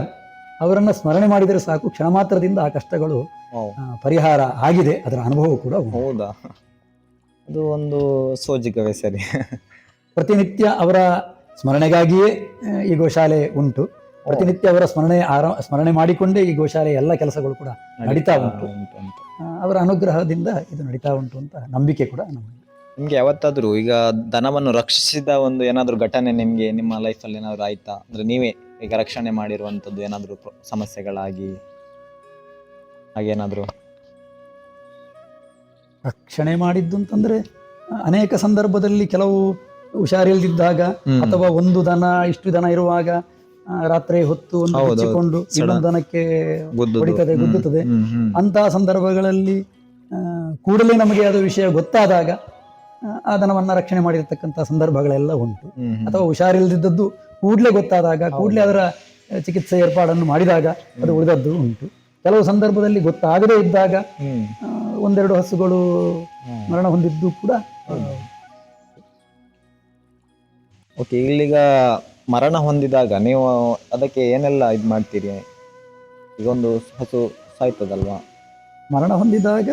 ಅವರನ್ನ ಸ್ಮರಣೆ ಮಾಡಿದರೆ ಸಾಕು, ಕ್ಷಣ ಮಾತ್ರದಿಂದ ಆ ಕಷ್ಟಗಳು ಪರಿಹಾರ ಆಗಿದೆ. ಅದರ ಅನುಭವ ಕೂಡ ಹೌದಾ? ಅದು ಒಂದು ಸೋಜಿಗವೇ ಸರಿ. ಪ್ರತಿನಿತ್ಯ ಅವರ ಸ್ಮರಣೆಗಾಗಿಯೇ ಈ ಗೋಶಾಲೆ ಉಂಟು. ಪ್ರತಿನಿತ್ಯ ಅವರ ಸ್ಮರಣೆ ಮಾಡಿಕೊಂಡೇ ಈ ಗೋಶಾಲೆ ಎಲ್ಲ ಕೆಲಸಗಳು ಕೂಡ ನಡೀತಾ ಉಂಟು. ಅವರ ಅನುಗ್ರಹದಿಂದ ಇದು ನಡೀತಾ ಉಂಟು ಅಂತ ನಂಬಿಕೆ ಕೂಡ ನಮಗೆ. ನಿಮ್ಗೆ ಯಾವತ್ತಾದ್ರೂ ಈಗ ದನವನ್ನು ರಕ್ಷಿಸಿದ ಒಂದು ಏನಾದ್ರು ಘಟನೆ ನಿಮ್ಗೆ ನಿಮ್ಮ ಲೈಫಲ್ಲಿ ಏನಾದ್ರು ಆಯ್ತಾ? ಅಂದ್ರೆ ನೀವೇ ಈಗ ರಕ್ಷಣೆ ಮಾಡಿರುವಂತದ್ದು ಏನಾದ್ರು ಸಮಸ್ಯೆಗಳಾಗಿ ಹಾಗೇನಾದ್ರು? ರಕ್ಷಣೆ ಮಾಡಿದ್ದು ಅಂತಂದ್ರೆ ಅನೇಕ ಸಂದರ್ಭದಲ್ಲಿ ಕೆಲವು ಹುಷಾರಿಲ್ದಿದ್ದಾಗ ಅಥವಾ ಒಂದು ದನ ಇಷ್ಟು ದನ ಇರುವಾಗ ರಾತ್ರಿ ಹೊತ್ತು ಹಚ್ಚಿಕೊಂಡು ಇನ್ನೊಂದು ದನಕ್ಕೆ ಹೊಡಿತದೆ, ಗುದ್ದುತ್ತದೆ. ಅಂತಹ ಸಂದರ್ಭಗಳಲ್ಲಿ ಕೂಡಲೇ ನಮಗೆ ಅದು ವಿಷಯ ಗೊತ್ತಾದಾಗ ಆ ದನವನ್ನ ರಕ್ಷಣೆ ಮಾಡಿರ್ತಕ್ಕಂಥ ಸಂದರ್ಭಗಳೆಲ್ಲ ಉಂಟು. ಅಥವಾ ಹುಷಾರಿಲ್ದಿದ್ದದ್ದು ಕೂಡಲೇ ಗೊತ್ತಾದಾಗ ಕೂಡಲೇ ಅದರ ಚಿಕಿತ್ಸೆ ಏರ್ಪಾಡನ್ನು ಮಾಡಿದಾಗ ಅದು ಉಳಿದದ್ದು ಉಂಟು. ಕೆಲವು ಸಂದರ್ಭದಲ್ಲಿ ಗೊತ್ತಾಗದೇ ಇದ್ದಾಗ ಒಂದೆರಡು ಹಸುಗಳು ಮರಣ ಹೊಂದಿದ್ದು ಕೂಡ. ಓಕೆ, ಇಲ್ಲಿಗ ಮರಣ ಹೊಂದಿದಾಗ ನೀವು ಅದಕ್ಕೆ ಏನೆಲ್ಲ ಇದು ಮಾಡ್ತೀರಿ? ಈಗ ಒಂದು ಹಸು ಸಾಯ್ತದಲ್ವಾ, ಮರಣ ಹೊಂದಿದಾಗ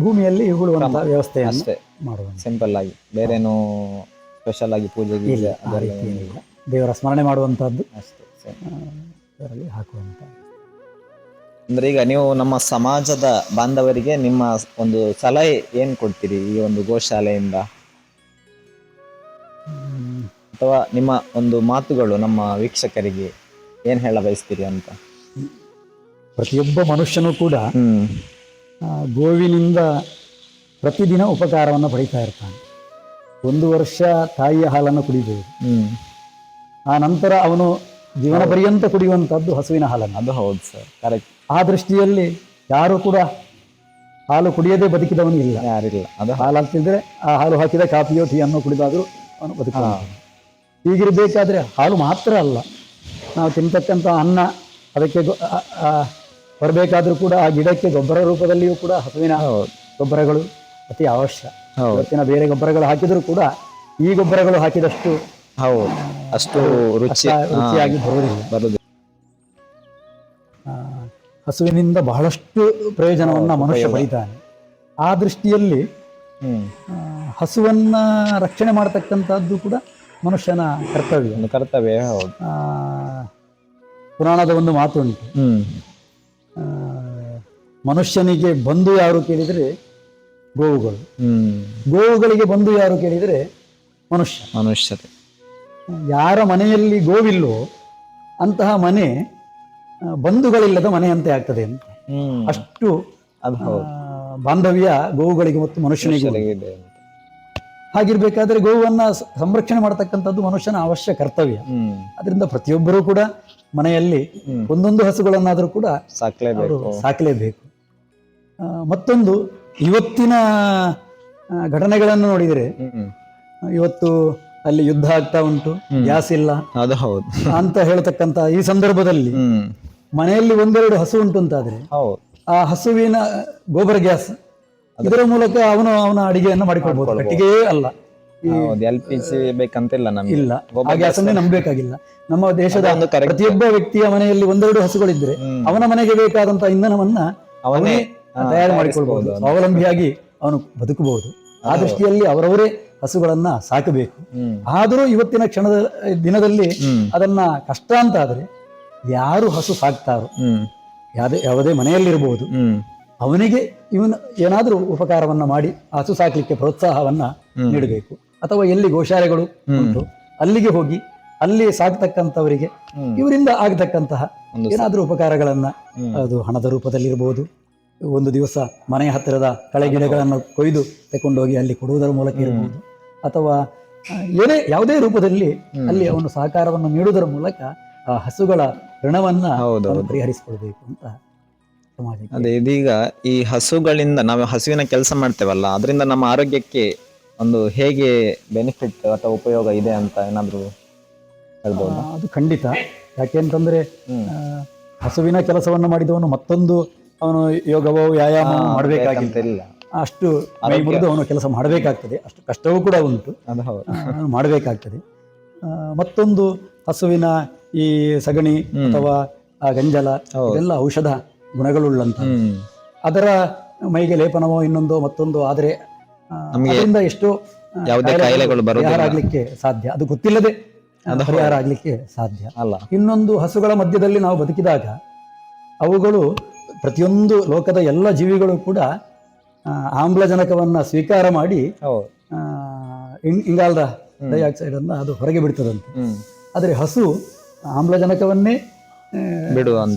ಭೂಮಿಯಲ್ಲಿ ಹೂಳುವಂತ ವ್ಯವಸ್ಥೆ ಅಷ್ಟೇ ಮಾಡುವ, ಸಿಂಪಲ್ ಆಗಿ, ಬೇರೇನು ಸ್ಪೆಷಲ್ ಆಗಿ ಪೂಜೆಗೆ ಇಲ್ಲ, ಆ ರೀತಿ ಏನಿಲ್ಲ. ದೇವರ ಸ್ಮರಣೆ ಮಾಡುವಂಥದ್ದು ಅಷ್ಟೇ ಸರ್. ಅದರಲ್ಲಿ ಹಾಕುವಂಥ. ಅಂದ್ರೆ ಈಗ ನೀವು ನಮ್ಮ ಸಮಾಜದ ಬಾಂಧವರಿಗೆ ನಿಮ್ಮ ಒಂದು ಸಲಹೆ ಏನ್ ಕೊಡ್ತೀರಿ ಈ ಒಂದು ಗೋಶಾಲೆಯಿಂದ, ಅಥವಾ ನಿಮ್ಮ ಒಂದು ಮಾತುಗಳು ನಮ್ಮ ವೀಕ್ಷಕರಿಗೆ ಏನ್ ಹೇಳ ಬಯಸ್ತೀರಿ ಅಂತ? ಪ್ರತಿಯೊಬ್ಬ ಮನುಷ್ಯನೂ ಕೂಡ ಗೋವಿನಿಂದ ಪ್ರತಿದಿನ ಉಪಕಾರವನ್ನು ಪಡೀತಾ ಇರ್ತಾನೆ. 1 ವರ್ಷ ತಾಯಿಯ ಹಾಲನ್ನು ಕುಡಿಬಹುದು, ಆ ನಂತರ ಅವನು ಜೀವನ ಪರ್ಯಂತ ಕುಡಿಯುವಂಥದ್ದು ಹಸುವಿನ ಹಾಲನ್ನು. ಅದು ಹೌದು ಸರ್, ಕರೆಕ್ಟ್. ಆ ದೃಷ್ಟಿಯಲ್ಲಿ ಯಾರು ಕೂಡ ಹಾಲು ಕುಡಿಯದೆ ಬದುಕಿದವನು ಇಲ್ಲ, ಯಾರಿಲ್ಲ. ಅದು ಹಾಲು ಹಾಕ್ತಿದ್ರೆ ಆ ಹಾಲು ಹಾಕಿದ ಕಾಫಿಯೋ ಟೀಯನ್ನು ಕುಡಿದಾದರೂ ಅವನು ಬದುಕ. ಹೀಗಿರಬೇಕಾದ್ರೆ ಹಾಲು ಮಾತ್ರ ಅಲ್ಲ, ನಾವು ತಿಂತಕ್ಕಂಥ ಅನ್ನ ಅದಕ್ಕೆ ಬರಬೇಕಾದ್ರೂ ಕೂಡ ಆ ಗಿಡಕ್ಕೆ ಗೊಬ್ಬರ ರೂಪದಲ್ಲಿಯೂ ಕೂಡ ಹಸುವಿನ ಗೊಬ್ಬರಗಳು ಅತಿ ಅವಶ್ಯ. ಇವತ್ತಿನ ಬೇರೆ ಗೊಬ್ಬರಗಳು ಹಾಕಿದರೂ ಕೂಡ ಈ ಗೊಬ್ಬರಗಳು ಹಾಕಿದಷ್ಟು ಅಷ್ಟು ರುಚಿಯಾಗಿ ಬರುವುದಿಲ್ಲ. ಹಸುವಿನಿಂದ ಬಹಳಷ್ಟು ಪ್ರಯೋಜನವನ್ನ ಮನುಷ್ಯ ಪಡಿತಾನೆ. ಆ ದೃಷ್ಟಿಯಲ್ಲಿ ಹಸುವನ್ನ ರಕ್ಷಣೆ ಮಾಡತಕ್ಕಂಥದ್ದು ಕೂಡ ಮನುಷ್ಯನ ಕರ್ತವ್ಯ. ಪುರಾಣದ ಒಂದು ಮಾತು ಉಂಟು, ಮನುಷ್ಯನಿಗೆ ಬಂಧು ಯಾರು ಕೇಳಿದರೆ ಗೋವುಗಳು, ಗೋವುಗಳಿಗೆ ಬಂಧು ಯಾರು ಕೇಳಿದರೆ ಮನುಷ್ಯರೇ. ಯಾರ ಮನೆಯಲ್ಲಿ ಗೋವಿಲ್ಲೋ ಅಂತಹ ಮನೆ ಬಂಧುಗಳಿಲ್ಲದ ಮನೆಯಂತೆ ಆಗ್ತದೆ ಅಂತ. ಅಷ್ಟು ಬಾಂಧವ್ಯ ಗೋವುಗಳಿಗೆ ಮತ್ತು ಮನುಷ್ಯನಿಗೆ. ಹಾಗಿರ್ಬೇಕಾದ್ರೆ ಗೋವನ್ನ ಸಂರಕ್ಷಣೆ ಮಾಡತಕ್ಕಂಥದ್ದು ಮನುಷ್ಯನ ಅವಶ್ಯ ಕರ್ತವ್ಯ. ಅದರಿಂದ ಪ್ರತಿಯೊಬ್ಬರೂ ಕೂಡ ಮನೆಯಲ್ಲಿ ಒಂದೊಂದು ಹಸುಗಳನ್ನಾದರೂ ಕೂಡ ಸಾಕಲೇಬೇಕು. ಮತ್ತೊಂದು, ಇವತ್ತಿನ ಘಟನೆಗಳನ್ನು ನೋಡಿದರೆ, ಇವತ್ತು ಅಲ್ಲಿ ಯುದ್ಧ ಆಗ್ತಾ ಉಂಟು, ಗ್ಯಾಸ್ ಇಲ್ಲ ಅಂತ ಹೇಳ್ತಕ್ಕಂಥ ಈ ಸಂದರ್ಭದಲ್ಲಿ ಮನೆಯಲ್ಲಿ 1-2 ಹಸು ಉಂಟು ಅಂತಾದ್ರೆ ಆ ಹಸುವಿನ ಗೋಬರ್ ಗ್ಯಾಸ್ ಇದರ ಮೂಲಕ ಅವನ ಅಡಿಗೆಯನ್ನು ಮಾಡಿಕೊಳ್ಬಹುದು. ಕಟ್ಟಿಗೆಯೇ ಅಲ್ಲ, LPG ಬೇಕಂತಿಲ್ಲ, ಇಲ್ಲ, ಆ ಗ್ಯಾಸ್ ಅನ್ನೇ ನಂಬಬೇಕಾಗಿಲ್ಲ. ನಮ್ಮ ದೇಶದ ಪ್ರತಿಯೊಬ್ಬ ವ್ಯಕ್ತಿಯ ಮನೆಯಲ್ಲಿ 1-2 ಹಸುಗಳಿದ್ರೆ ಅವನ ಮನೆಗೆ ಬೇಕಾದಂತಹ ಇಂಧನವನ್ನ ಅವನೇ ತಯಾರು ಮಾಡಿಕೊಳ್ಬಹುದು, ಸ್ವಾವಲಂಬಿಯಾಗಿ ಅವನು ಬದುಕಬಹುದು. ಆ ದೃಷ್ಟಿಯಲ್ಲಿ ಅವರವರೇ ಹಸುಗಳನ್ನ ಸಾಕಬೇಕು. ಆದರೂ ಇವತ್ತಿನ ದಿನದಲ್ಲಿ ಅದನ್ನ ಕಷ್ಟ ಅಂತ ಆದ್ರೆ ಯಾರು ಹಸು ಸಾಕ್ತಾರೋ, ಯಾವುದೇ ಮನೆಯಲ್ಲಿರಬಹುದು, ಅವನಿಗೆ ಇವನು ಏನಾದ್ರೂ ಉಪಕಾರವನ್ನ ಮಾಡಿ ಹಸು ಸಾಕ್ಲಿಕ್ಕೆ ಪ್ರೋತ್ಸಾಹವನ್ನ ನೀಡಬೇಕು. ಅಥವಾ ಎಲ್ಲಿ ಗೋಶಾಲೆಗಳು ಉಂಟು ಅಲ್ಲಿಗೆ ಹೋಗಿ ಅಲ್ಲಿ ಸಾಕ್ತಕ್ಕಂಥವರಿಗೆ ಇವರಿಂದ ಆಗತಕ್ಕಂತಹ ಏನಾದ್ರೂ ಉಪಕಾರಗಳನ್ನ, ಅದು ಹಣದ ರೂಪದಲ್ಲಿರ್ಬೋದು, ಒಂದು ದಿವಸ ಮನೆಯ ಹತ್ತಿರದ ಕಳೆ ಗಿಡಗಳನ್ನು ಕೊಯ್ದು ತಕೊಂಡೋಗಿ ಅಲ್ಲಿ ಕೊಡುವುದರ ಮೂಲಕ ಇರಬಹುದು, ಅಥವಾ ಯಾವುದೇ ರೂಪದಲ್ಲಿ ಅಲ್ಲಿ ಅವನು ಸಹಕಾರವನ್ನು ನೀಡುವುದರ ಮೂಲಕ ಆ ಹಸುಗಳ ಋಣವನ್ನ ಪರಿಹರಿಸಿಕೊಳ್ಬೇಕು ಅಂತ ಸಮಾಜಕ್ಕೆ. ಅದೇ, ಇದೀಗ ಈ ಹಸುಗಳಿಂದ ನಾವು ಹಸುವಿನ ಕೆಲಸ ಮಾಡ್ತೇವಲ್ಲ, ಅದರಿಂದ ನಮ್ಮ ಆರೋಗ್ಯಕ್ಕೆ ಒಂದು ಹೇಗೆ ಬೆನಿಫಿಟ್ ಅಥವಾ ಉಪಯೋಗ ಇದೆ ಅಂತ ಏನಾದ್ರು ಹೇಳ್ಬೋದು? ಅದು ಖಂಡಿತ. ಯಾಕೆಂತಂದ್ರೆ ಹಸುವಿನ ಕೆಲಸವನ್ನು ಮಾಡಿದವನು ಮತ್ತೊಂದು ಅವನು ಯೋಗವೋ ವ್ಯಾಯಾಮ ಮಾಡಬೇಕಾಗಿಲ್ಲ, ಅಷ್ಟು ಮೈ ಮುರಿದು ಅವನು ಕೆಲಸ ಮಾಡಬೇಕಾಗ್ತದೆ, ಅಷ್ಟು ಕಷ್ಟವೂ ಕೂಡ ಉಂಟು, ಮಾಡಬೇಕಾಗ್ತದೆ. ಮತ್ತೊಂದು, ಹಸುವಿನ ಈ ಸಗಣಿ ಅಥವಾ ಆ ಗಂಜಲ ಇದೆಲ್ಲ ಔಷಧ ಗುಣಗಳುಳ್ಳಂತ, ಅದರ ಮೈಗೆ ಲೇಪನವೋ ಇನ್ನೊಂದೋ ಮತ್ತೊಂದು ಆದರೆ ಅದರಿಂದ ಎಷ್ಟೋ ಪರಿಹಾರ ಆಗ್ಲಿಕ್ಕೆ ಸಾಧ್ಯ. ಅದು ಗೊತ್ತಿಲ್ಲದೆ ಪರಿಹಾರ ಆಗ್ಲಿಕ್ಕೆ ಸಾಧ್ಯ ಅಲ್ಲ. ಇನ್ನೊಂದು, ಹಸುಗಳ ಮಧ್ಯದಲ್ಲಿ ನಾವು ಬದುಕಿದಾಗ ಅವುಗಳು ಪ್ರತಿಯೊಂದು ಲೋಕದ ಎಲ್ಲ ಜೀವಿಗಳು ಕೂಡ ಆಮ್ಲಜನಕವನ್ನ ಸ್ವೀಕಾರ ಮಾಡಿ ಇಂಗಾಲದ ಡೈಆಕ್ಸೈಡ್ ಅನ್ನ ಅದು ಹೊರಗೆ ಬಿಡ್ತದಂತೆ. ಆದರೆ ಹಸು ಆಮ್ಲಜನಕವನ್ನೇ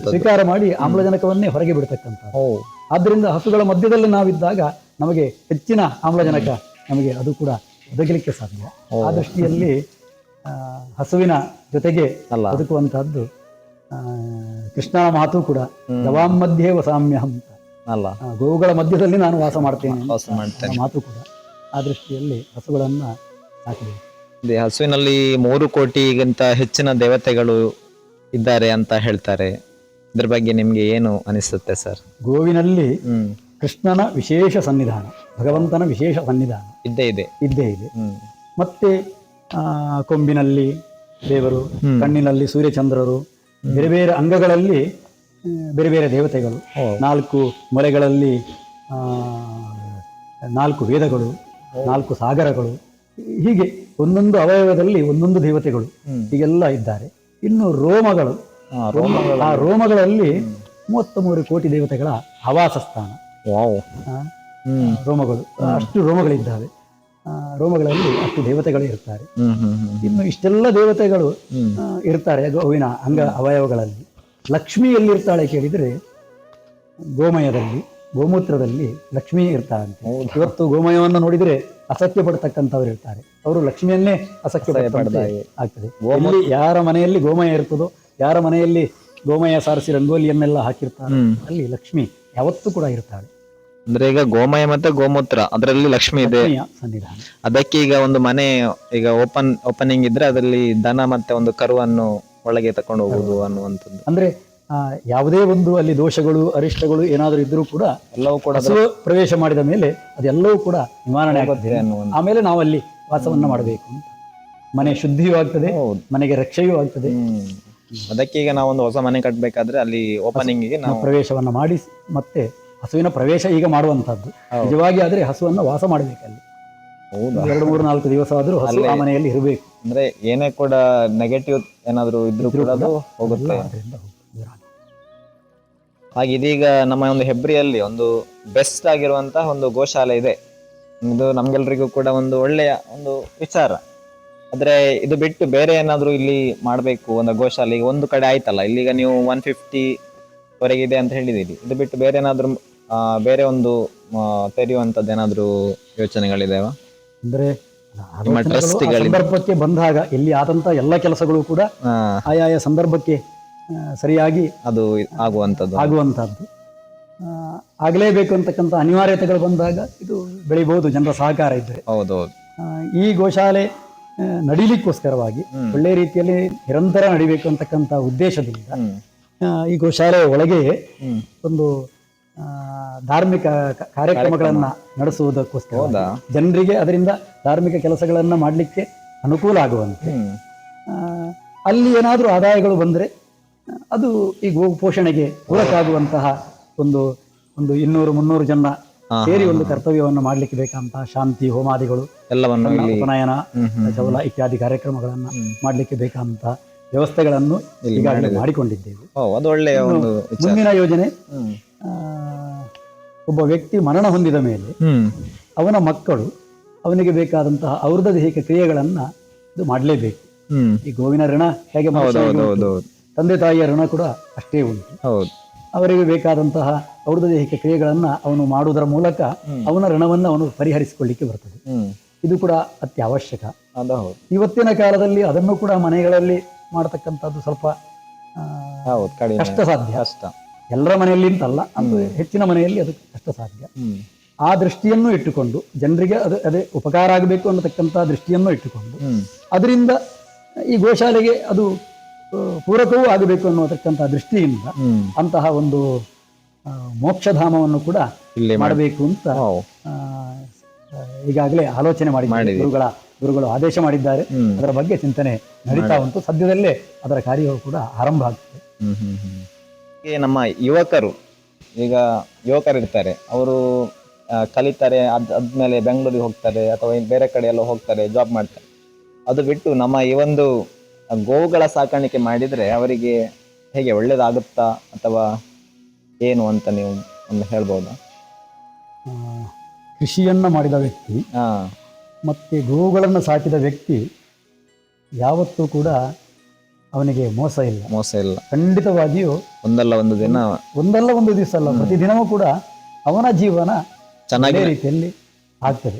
ಸ್ವೀಕಾರ ಮಾಡಿ ಆಮ್ಲಜನಕವನ್ನೇ ಹೊರಗೆ ಬಿಡ್ತಕ್ಕಂಥ. ಆದ್ದರಿಂದ ಹಸುಗಳ ಮಧ್ಯದಲ್ಲಿ ನಾವಿದ್ದಾಗ ನಮಗೆ ಹೆಚ್ಚಿನ ಆಮ್ಲಜನಕ ನಮಗೆ ಅದು ಕೂಡ ಒದಗಲಿಕ್ಕೆ ಸಾಧ್ಯ. ಆ ದೃಷ್ಟಿಯಲ್ಲಿ ಹಸುವಿನ ಜೊತೆಗೆ ಬದುಕುವಂತಹದ್ದು ಕೃಷ್ಣನ ಮಾತು ಕೂಡ, ಗವಾಂ ಮಧ್ಯೆ ವಸಾಮ್ಯ ಅಂತ ಅಲ್ಲ, ಗೋವುಗಳ ಮಧ್ಯದಲ್ಲಿ ನಾನು ವಾಸ ಮಾಡ್ತೇನೆ ಮಾತು ಕೂಡ. ಆ ದೃಷ್ಟಿಯಲ್ಲಿ ಹಸುಗಳನ್ನ ಸಾಕಬೇಕು. ಹಸುವಿನಲ್ಲಿ 3 ಕೋಟಿಗಿಂತ ಹೆಚ್ಚಿನ ದೇವತೆಗಳು ಇದ್ದಾರೆ ಅಂತ ಹೇಳ್ತಾರೆ. ಇದ್ರ ಬಗ್ಗೆ ನಿಮ್ಗೆ ಏನು ಅನಿಸುತ್ತೆ ಸರ್? ಗೋವಿನಲ್ಲಿ ಕೃಷ್ಣನ ವಿಶೇಷ ಸನ್ನಿಧಾನ, ಭಗವಂತನ ವಿಶೇಷ ಸನ್ನಿಧಾನ ಇದ್ದೇ ಇದೆ. ಮತ್ತೆ ಕೊಂಬಿನಲ್ಲಿ ದೇವರು, ಕಣ್ಣಿನಲ್ಲಿ ಸೂರ್ಯಚಂದ್ರರು, ಬೇರೆ ಬೇರೆ ಅಂಗಗಳಲ್ಲಿ ಬೇರೆ ಬೇರೆ ದೇವತೆಗಳು, 4 ಮೊಲೆಗಳಲ್ಲಿ 4 ವೇದಗಳು, 4 ಸಾಗರಗಳು, ಹೀಗೆ ಒಂದೊಂದು ಅವಯವದಲ್ಲಿ ಒಂದೊಂದು ದೇವತೆಗಳು ಹೀಗೆಲ್ಲ ಇದ್ದಾರೆ. ಇನ್ನು ರೋಮಗಳು, ಆ ರೋಮಗಳಲ್ಲಿ 33 ಕೋಟಿ ದೇವತೆಗಳ ಆವಾಸ ಸ್ಥಾನ. ರೋಮಗಳು, ಅಷ್ಟು ರೋಮಗಳಿದ್ದಾವೆ. ರೋಮಗಳಲ್ಲಿ ಅಷ್ಟು ದೇವತೆಗಳು ಇರ್ತಾರೆ. ಇನ್ನು ಇಷ್ಟೆಲ್ಲ ದೇವತೆಗಳು ಇರ್ತಾರೆ ಗೋವಿನ ಅಂಗ ಅವಯವಗಳಲ್ಲಿ. ಲಕ್ಷ್ಮಿ ಎಲ್ಲಿರ್ತಾಳೆ ಕೇಳಿದ್ರೆ ಗೋಮಯದಲ್ಲಿ, ಗೋಮೂತ್ರದಲ್ಲಿ ಲಕ್ಷ್ಮಿ ಇರ್ತಾಳಂತೆ. ಇವತ್ತು ಗೋಮಯವನ್ನು ನೋಡಿದ್ರೆ ಅಸತ್ಯ ಪಡ್ತಕ್ಕಂಥವ್ರು ಇರ್ತಾರೆ, ಅವರು ಲಕ್ಷ್ಮಿಯನ್ನೇ ಅಸತ್ಯ ಪಡ್ತಾ ಆಗ್ತದೆ. ಎಲ್ಲಿ ಯಾರ ಮನೆಯಲ್ಲಿ ಗೋಮಯ ಇರ್ತದೋ, ಯಾರ ಮನೆಯಲ್ಲಿ ಗೋಮಯ ಸಾರಿಸಿ ರಂಗೋಲಿಯನ್ನೆಲ್ಲ ಹಾಕಿರ್ತಾರೆ, ಅಲ್ಲಿ ಲಕ್ಷ್ಮಿ ಯಾವತ್ತೂ ಕೂಡ ಇರ್ತಾಳೆ. ಅಂದ್ರೆ ಈಗ ಗೋಮಯ ಮತ್ತೆ ಗೋಮೂತ್ರ ಅದರಲ್ಲಿ ಲಕ್ಷ್ಮಿ ಇದೆ ಸನ್ನಿಧಾನ. ಅದಕ್ಕೆ ಈಗ ಒಂದು ಮನೆ ಈಗ ಓಪನಿಂಗ್ ಇದ್ರೆ ಅದರಲ್ಲಿ ದನ ಮತ್ತೆ ಒಂದು ಕರುವನ್ನು ಒಳಗೆ ತಕೊಂಡು ಹೋಗುವುದು ಅನ್ನುವಂಥದ್ದು. ಅಂದ್ರೆ ಯಾವುದೇ ಒಂದು ಅಲ್ಲಿ ದೋಷಗಳು ಅರಿಷ್ಟಗಳು ಏನಾದರೂ ಇದ್ರೂ ಕೂಡ ಎಲ್ಲವೂ ಕೂಡ ಪ್ರವೇಶ ಮಾಡಿದ ಮೇಲೆ ಅದೆಲ್ಲವೂ ಕೂಡ ನಿವಾರಣೆ ಆಗುತ್ತೆ. ಆಮೇಲೆ ನಾವು ಅಲ್ಲಿ ವಾಸವನ್ನ ಮಾಡಬೇಕು ಅಂತ ಮನೆ ಶುದ್ಧಿಯೂ ಆಗ್ತದೆ, ಮನೆಗೆ ರಕ್ಷೆಯೂ ಆಗ್ತದೆ. ಅದಕ್ಕೆ ಈಗ ನಾವೊಂದು ಹೊಸ ಮನೆ ಕಟ್ಟಬೇಕಾದ್ರೆ ಅಲ್ಲಿ ಓಪನಿಂಗ್ ನಾವು ಪ್ರವೇಶವನ್ನ ಮಾಡಿ ಮತ್ತೆ ಹಸುವಿನ ಪ್ರವೇಶ ಈಗ ಮಾಡುವಂತಹದ್ದು. ನಿಜವಾಗಿ ಆದ್ರೆ ಹಸುವನ್ನ ವಾಸ ಮಾಡಬೇಕಲ್ಲಿ. 2-3-4 ದಿವಸ ಆದ್ರೂ ಹಸು ಆ ಮನೆಯಲ್ಲಿ ಇರಬೇಕು. ಅಂದ್ರೆ ಏನೇ ಕೂಡ ನೆಗೆಟಿವ್ ಏನಾದ್ರು ಇದ್ರೂ ಕೂಡ ಅದು ಹೋಗುತ್ತೆ. ಹಾಗೆ ಇದೀಗ ನಮ್ಮ ಒಂದು ಹೆಬ್ರಿಯಲ್ಲಿ ಒಂದು ಬೆಸ್ಟ್ ಆಗಿರುವಂತಹ ಒಂದು ಗೋಶಾಲೆ ಇದೆ. ಇದು ನಮ್ಗೆಲ್ರಿಗೂ ಕೂಡ ಒಂದು ಒಳ್ಳೆಯ ಒಂದು ವಿಚಾರ. ಆದ್ರೆ ಇದು ಬಿಟ್ಟು ಬೇರೆ ಏನಾದ್ರು ಇಲ್ಲಿ ಮಾಡ್ಬೇಕು ಒಂದು ಗೋಶಾಲೆ. ಈಗ ಒಂದು ಕಡೆ ಆಯ್ತಲ್ಲ, ಇಲ್ಲಿಗ ನೀವು 150 ವರೆಗೆ ಇದೆ ಅಂತ ಹೇಳಿದೀರಿ. ಇದು ಬಿಟ್ಟು ಬೇರೆ ಏನಾದ್ರು ಬೇರೆ ಒಂದು ತೆರೆಯುವಂತದ್ದು ಏನಾದ್ರು ಯೋಚನೆಗಳಿದಾವ? ಅಂದ್ರೆ ಸಂದರ್ಭಕ್ಕೆ ಬಂದಾಗ ಇಲ್ಲಿ ಆದಂತ ಎಲ್ಲ ಕೆಲಸಗಳು ಕೂಡ ಆಯಾಯ ಸಂದರ್ಭಕ್ಕೆ ಸರಿಯಾಗಿ ಅದು ಆಗುವಂತಹದ್ದು ಆಗಲೇಬೇಕು ಅಂತಕ್ಕಂಥ ಅನಿವಾರ್ಯತೆಗಳು ಬಂದಾಗ ಇದು ಬೆಳಿಬಹುದು, ಜನರ ಸಹಕಾರ ಇದ್ದರೆ. ಹೌದೌದು. ಈ ಗೋಶಾಲೆ ನಡೀಲಿಕ್ಕೋಸ್ಕರವಾಗಿ ಒಳ್ಳೆ ರೀತಿಯಲ್ಲಿ ನಿರಂತರ ನಡಿಬೇಕು ಅಂತಕ್ಕಂಥ ಉದ್ದೇಶದಿಂದ ಈ ಗೋಶಾಲೆ ಒಳಗೆ ಒಂದು ಧಾರ್ಮಿಕ ಕಾರ್ಯಕ್ರಮಗಳನ್ನ ನಡೆಸುವುದಕ್ಕೋಸ್ಕರ ಜನರಿಗೆ ಅದರಿಂದ ಧಾರ್ಮಿಕ ಕೆಲಸಗಳನ್ನ ಮಾಡಲಿಕ್ಕೆ ಅನುಕೂಲ ಆಗುವಂತೆ ಅಲ್ಲಿ ಏನಾದರೂ ಆದಾಯಗಳು ಬಂದ್ರೆ ಅದು ಈ ಗೋ ಪೋಷಣೆಗೆ ಪೂರಕ ಆಗುವಂತಹ ಒಂದು 200-300 ಜನ ಸೇರಿ ಒಂದು ಕರ್ತವ್ಯವನ್ನು ಮಾಡ್ಲಿಕ್ಕೆ ಬೇಕಂತಹ ಶಾಂತಿ ಹೋಮಾದಿಗಳು ಎಲ್ಲವನ್ನು ಉಪನಯನ ಚೌಲ ಇತ್ಯಾದಿ ಕಾರ್ಯಕ್ರಮಗಳನ್ನ ಮಾಡ್ಲಿಕ್ಕೆ ಬೇಕಂತ ವ್ಯವಸ್ಥೆಗಳನ್ನು ಈಗಾಗಲೇ ಮಾಡಿಕೊಂಡಿದ್ದೇವೆ. ಮುಂದಿನ ಯೋಜನೆ, ಒಬ್ಬ ವ್ಯಕ್ತಿ ಮರಣ ಹೊಂದಿದ ಮೇಲೆ ಅವನ ಮಕ್ಕಳು ಅವನಿಗೆ ಬೇಕಾದಂತಹ ಔರ್ಧ ದೈಹಿಕ ಕ್ರಿಯೆಗಳನ್ನ ಇದು ಮಾಡಲೇಬೇಕು. ಈ ಗೋವಿನ ಋಣ ಹೇಗೆ ತಂದೆ ತಾಯಿಯ ಋಣ ಕೂಡ ಅಷ್ಟೇ ಉಂಟು. ಅವರಿಗೆ ಬೇಕಾದಂತಹ ಔರ್ಧ ದೈಹಿಕ ಕ್ರಿಯೆಗಳನ್ನ ಅವನು ಮಾಡುವುದರ ಮೂಲಕ ಅವನ ಋಣವನ್ನು ಅವನು ಪರಿಹರಿಸಿಕೊಳ್ಳಿಕ್ಕೆ ಬರ್ತದೆ. ಇದು ಕೂಡ ಅತ್ಯವಶ್ಯಕ. ಇವತ್ತಿನ ಕಾಲದಲ್ಲಿ ಅದನ್ನು ಕೂಡ ಮನೆಗಳಲ್ಲಿ ಮಾಡತಕ್ಕಂಥದ್ದು ಸ್ವಲ್ಪ ಕಷ್ಟ ಸಾಧ್ಯ. ಎಲ್ಲರ ಮನೆಯಲ್ಲಿ ಅಂತಲ್ಲ, ಅದು ಹೆಚ್ಚಿನ ಮನೆಯಲ್ಲಿ ಅದು ಕಷ್ಟ ಸಾಧ್ಯ. ಆ ದೃಷ್ಟಿಯನ್ನು ಇಟ್ಟುಕೊಂಡು ಜನರಿಗೆ ಅದೇ ಉಪಕಾರ ಆಗಬೇಕು ಅನ್ನತಕ್ಕಂಥ ದೃಷ್ಟಿಯನ್ನು ಇಟ್ಟುಕೊಂಡು ಅದರಿಂದ ಈ ಗೋಶಾಲೆಗೆ ಅದು ಪೂರಕವೂ ಆಗಬೇಕು ಅನ್ನತಕ್ಕಂಥ ದೃಷ್ಟಿಯಿಂದ ಅಂತಹ ಒಂದು ಮೋಕ್ಷಧಾಮವನ್ನು ಕೂಡ ಮಾಡಬೇಕು ಅಂತ ಈಗಾಗಲೇ ಆಲೋಚನೆ ಮಾಡಿ ಗುರುಗಳು ಆದೇಶ ಮಾಡಿದ್ದಾರೆ. ಅದರ ಬಗ್ಗೆ ಚಿಂತನೆ ನಡೀತಾ ಉಂಟು. ಸದ್ಯದಲ್ಲೇ ಅದರ ಕಾರ್ಯವು ಕೂಡ ಆರಂಭ ಆಗ್ತದೆ. ನಮ್ಮ ಯುವಕರು ಇರ್ತಾರೆ, ಅವರು ಕಲಿತಾರೆ, ಆದ್ಮೇಲೆ ಬೆಂಗಳೂರಿಗೆ ಹೋಗ್ತಾರೆ ಅಥವಾ ಬೇರೆ ಕಡೆ ಎಲ್ಲ ಹೋಗ್ತಾರೆ, ಜಾಬ್ ಮಾಡ್ತಾರೆ. ಅದು ಬಿಟ್ಟು ನಮ್ಮ ಈ ಒಂದು ಗೋವುಗಳ ಸಾಕಾಣಿಕೆ ಮಾಡಿದ್ರೆ ಅವರಿಗೆ ಹೇಗೆ ಒಳ್ಳೇದಾಗುತ್ತಾ ಅಥವಾ ಏನು ಅಂತ ನೀವು ಒಂದು ಹೇಳ್ಬೋದಾ? ಕೃಷಿಯನ್ನ ಮಾಡಿದ ವ್ಯಕ್ತಿ ಮತ್ತೆ ಗೋವುಗಳನ್ನು ಸಾಕಿದ ವ್ಯಕ್ತಿ ಯಾವತ್ತೂ ಕೂಡ ಅವನಿಗೆ ಮೋಸ ಇಲ್ಲ. ಖಂಡಿತವಾಗಿಯೂ ಒಂದಲ್ಲ ಒಂದು ದಿವಸ ಅಲ್ಲ, ಪ್ರತಿದಿನವೂ ಕೂಡ ಅವನ ಜೀವನ ಚೆನ್ನಾಗಿ ರೀತಿಯಲ್ಲಿ ಆಗ್ತದೆ.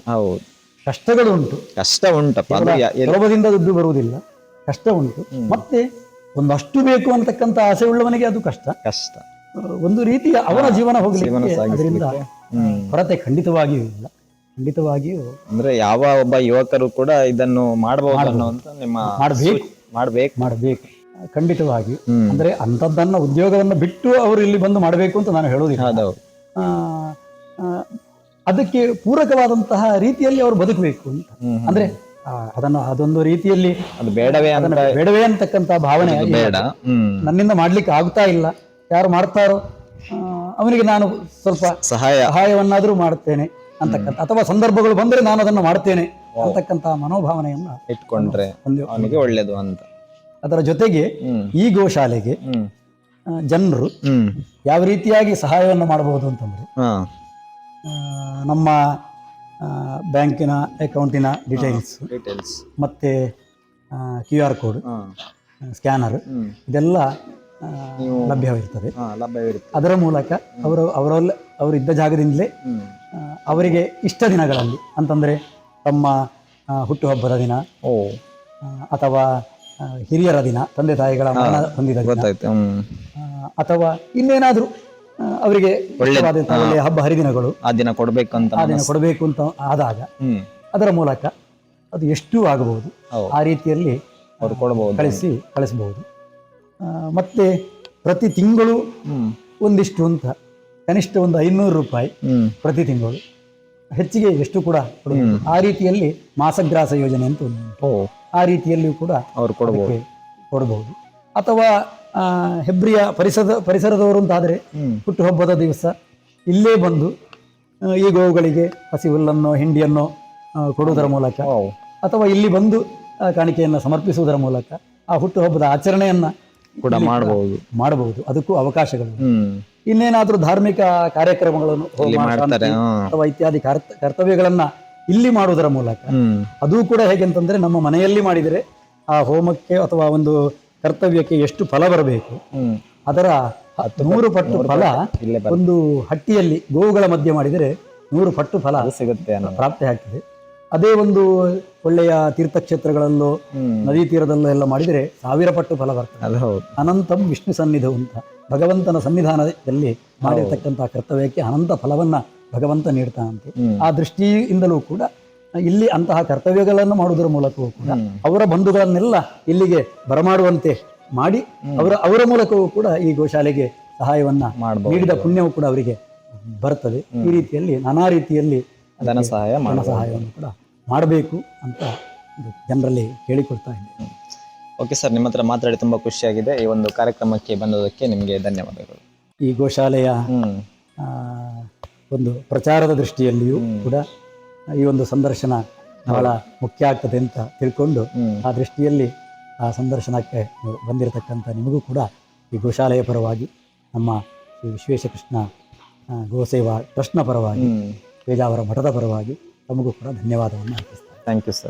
ಕಷ್ಟಗಳು ಉಂಟು, ಸುಲಭದಿಂದ ದುಡ್ಡು ಬರುವುದಿಲ್ಲ, ಕಷ್ಟ ಉಂಟು. ಮತ್ತೆ ಒಂದಷ್ಟು ಬೇಕು ಅಂತಕ್ಕಂಥ ಆಸೆ ಉಳ್ಳವನಿಗೆ ಅದು ಕಷ್ಟ. ಒಂದು ರೀತಿಯ ಅವನ ಜೀವನ ಹೋಗಲಿಕ್ಕೆ ಅದರಿಂದ ಕೊರತೆ ಖಂಡಿತವಾಗಿಯೂ ಇಲ್ಲ. ಖಂಡಿತವಾಗಿಯೂ ಅಂದ್ರೆ ಯಾವ ಒಬ್ಬ ಯುವಕರು ಕೂಡ ಇದನ್ನು ಮಾಡಬೇಕು ಖಂಡಿತವಾಗಿಯೂ. ಅಂದ್ರೆ ಅಂಥದ್ದನ್ನ ಉದ್ಯೋಗವನ್ನ ಬಿಟ್ಟು ಅವರು ಇಲ್ಲಿ ಬಂದು ಮಾಡಬೇಕು ಅಂತ ನಾನು ಹೇಳೋದಿಲ್ಲ. ಅದಕ್ಕೆ ಪೂರಕವಾದಂತಹ ರೀತಿಯಲ್ಲಿ ಅವರು ಬದುಕಬೇಕು ಅಂತ. ಅಂದ್ರೆ ಅದೊಂದು ರೀತಿಯಲ್ಲಿ ಬೇಡವೇ ಅಂತಕ್ಕಂಥ ಭಾವನೆ ನನ್ನಿಂದ ಮಾಡ್ಲಿಕ್ಕೆ ಆಗ್ತಾ ಇಲ್ಲ, ಯಾರು ಮಾಡ್ತಾರೋ ಅವನಿಗೆ ನಾನು ಸ್ವಲ್ಪ ಸಹಾಯವನ್ನಾದ್ರೂ ಮಾಡ್ತೇನೆ ಅಂತಕ್ಕಂಥ, ಅಥವಾ ಸಂದರ್ಭಗಳು ಬಂದರೆ ನಾನು ಅದನ್ನು ಮಾಡ್ತೇನೆ ಅಂತಕ್ಕಂಥ ಮನೋಭಾವನೆಯನ್ನ ಇಟ್ಕೊಂಡ್ರೆ ಅವನಿಗೆ ಒಳ್ಳೇದು ಅಂತ. ಅದರ ಜೊತೆಗೆ ಈ ಗೋಶಾಲೆಗೆ ಜನರು ಯಾವ ರೀತಿಯಾಗಿ ಸಹಾಯವನ್ನು ಮಾಡಬಹುದು ಅಂತಂದ್ರೆ, ನಮ್ಮ ಬ್ಯಾಂಕಿನ ಅಕೌಂಟಿನ ಡೀಟೇಲ್ಸ್ ಮತ್ತೆ QR ಕೋಡ್, ಸ್ಕ್ಯಾನರ್ ಇದೆಲ್ಲ ಲಭ್ಯವಿರ್ತದೆ. ಅದರ ಮೂಲಕ ಅವರು ಇದ್ದ ಜಾಗದಿಂದಲೇ ಅವರಿಗೆ ಇಷ್ಟ ದಿನಗಳಲ್ಲಿ ಅಂತಂದ್ರೆ ತಮ್ಮ ಹುಟ್ಟುಹಬ್ಬದ ದಿನ ಅಥವಾ ಹಿರಿಯರ ದಿನ, ತಂದೆ ತಾಯಿಗಳ ಮರಣ ಹೊಂದಿದ ದಿನ, ಅಥವಾ ಇನ್ನೇನಾದ್ರೂ ಅವರಿಗೆ ಒಳ್ಳೆಯ ಹಬ್ಬ ಹರಿದಿನಗಳು ಆ ದಿನ ಕೊಡಬೇಕು ಅಂತ ಆದಾಗ ಅದರ ಮೂಲಕ ಅದು ಎಷ್ಟು ಆಗಬಹುದು ಆ ರೀತಿಯಲ್ಲಿ ಅವರು ಕೊಡಬಹುದು, ಕಳಿಸಬಹುದು. ಮತ್ತೆ ಪ್ರತಿ ತಿಂಗಳು ಒಂದಿಷ್ಟು ಅಂತ ಕನಿಷ್ಠ ಒಂದು 500 ರೂಪಾಯಿ ಪ್ರತಿ ತಿಂಗಳು, ಹೆಚ್ಚಿಗೆ ಎಷ್ಟು ಕೂಡ ಕೊಡಬಹುದು. ಆ ರೀತಿಯಲ್ಲಿ ಮಾಸಗ್ರಾಸ ಯೋಜನೆ ಅಂತ ಉಂಟು. ಆ ರೀತಿಯಲ್ಲಿಯೂ ಕೂಡ ಅವರು ಕೊಡಬಹುದು. ಅಥವಾ ಹೆಬ್ರಿಯ ಪರಿಸರದವರು ಅಂತಾದರೆ ಹುಟ್ಟುಹಬ್ಬದ ದಿವಸ ಇಲ್ಲೇ ಬಂದು ಈ ಗೋವುಗಳಿಗೆ ಹಸಿ ಹುಲ್ಲನ್ನು, ಹಿಂಡಿಯನ್ನು ಕೊಡುವುದರ ಮೂಲಕ, ಅಥವಾ ಇಲ್ಲಿ ಬಂದು ಕಾಣಿಕೆಯನ್ನು ಸಮರ್ಪಿಸುವುದರ ಮೂಲಕ ಆ ಹುಟ್ಟುಹಬ್ಬದ ಆಚರಣೆಯನ್ನ ಕೂಡ ಮಾಡಬಹುದು. ಅದಕ್ಕೂ ಅವಕಾಶಗಳು. ಇನ್ನೇನಾದ್ರೂ ಧಾರ್ಮಿಕ ಕಾರ್ಯಕ್ರಮಗಳನ್ನು ಅಥವಾ ಇತ್ಯಾದಿ ಕರ್ತವ್ಯಗಳನ್ನ ಇಲ್ಲಿ ಮಾಡುವುದರ ಮೂಲಕ, ಅದು ಕೂಡ ಹೇಗೆ ಅಂತಂದ್ರೆ, ನಮ್ಮ ಮನೆಯಲ್ಲಿ ಮಾಡಿದರೆ ಆ ಹೋಮಕ್ಕೆ ಅಥವಾ ಒಂದು ಕರ್ತವ್ಯಕ್ಕೆ ಎಷ್ಟು ಫಲ ಬರಬೇಕು ಅದರ 100 ಪಟ್ಟು ಫಲ ಒಂದು ಹಟ್ಟಿಯಲ್ಲಿ ಗೋವುಗಳ ಮಧ್ಯೆ ಮಾಡಿದರೆ 100 ಪಟ್ಟು ಫಲ ಸಿಗುತ್ತೆ, ಪ್ರಾಪ್ತಿ ಆಗ್ತದೆ. ಅದೇ ಒಂದು ಒಳ್ಳೆಯ ತೀರ್ಥಕ್ಷೇತ್ರಗಳಲ್ಲೋ ನದಿ ತೀರದಲ್ಲೋ ಎಲ್ಲ ಮಾಡಿದರೆ 1000 ಪಟ್ಟು ಫಲ ಬರ್ತದೆ. ಅನಂತಂ ವಿಷ್ಣು ಸನ್ನಿಧವು ಅಂತ, ಭಗವಂತನ ಸನ್ನಿಧಾನದಲ್ಲಿ ಮಾಡಿರ್ತಕ್ಕಂಥ ಕರ್ತವ್ಯಕ್ಕೆ ಅನಂತ ಫಲವನ್ನ ಭಗವಂತ ನೀಡ್ತಾನಂತೆ. ಆ ದೃಷ್ಟಿಯಿಂದಲೂ ಕೂಡ ಇಲ್ಲಿ ಅಂತಹ ಕರ್ತವ್ಯಗಳನ್ನು ಮಾಡುವುದರ ಮೂಲಕವೂ ಕೂಡ ಅವರ ಬಂಧುಗಳನ್ನೆಲ್ಲ ಇಲ್ಲಿಗೆ ಬರಮಾಡುವಂತೆ ಮಾಡಿ ಅವರ ಮೂಲಕವೂ ಕೂಡ ಈ ಗೋಶಾಲೆಗೆ ಸಹಾಯವನ್ನ ನೀಡಿದ ಪುಣ್ಯವು ಕೂಡ ಅವರಿಗೆ ಬರ್ತದೆ. ಈ ರೀತಿಯಲ್ಲಿ ನಾನಾ ರೀತಿಯಲ್ಲಿ ಧನ ಸಹಾಯವನ್ನು ಕೂಡ ಮಾಡಬೇಕು ಅಂತ ಜನರಲ್ಲಿ ಕೇಳಿಕೊಳ್ತಾ ಇದ್ದೇನೆ. ಓಕೆ ಸರ್, ನಿಮ್ಮ ಹತ್ರ ಮಾತಾಡಿ ತುಂಬಾ ಖುಷಿಯಾಗಿದೆ. ಈ ಒಂದು ಕಾರ್ಯಕ್ರಮಕ್ಕೆ ಬಂದದಕ್ಕೆ ನಿಮಗೆ ಧನ್ಯವಾದಗಳು. ಈ ಗೋಶಾಲೆಯ ಒಂದು ಪ್ರಚಾರದ ದೃಷ್ಟಿಯಲ್ಲಿಯೂ ಕೂಡ ಈ ಒಂದು ಸಂದರ್ಶನ ಬಹಳ ಮುಖ್ಯ ಆಗ್ತದೆ ಅಂತ ತಿಳ್ಕೊಂಡು ಆ ದೃಷ್ಟಿಯಲ್ಲಿ ಆ ಸಂದರ್ಶನಕ್ಕೆ ಬಂದಿರತಕ್ಕಂಥ ನಿಮಗೂ ಕೂಡ ಈ ಗೋಶಾಲೆಯ ಪರವಾಗಿ, ನಮ್ಮ ಶ್ರೀ ವಿಶ್ವೇಶಕೃಷ್ಣ ಗೋಸೇವಾ ಟ್ರಸ್ಟ್ನ ಪರವಾಗಿ, ಪೇಜಾವರ ಮಠದ ಪರವಾಗಿ ತಮಗೂ ಕೂಡ ಧನ್ಯವಾದವನ್ನು ಅರ್ಪಿಸ್ತೇನೆ. Thank you sir.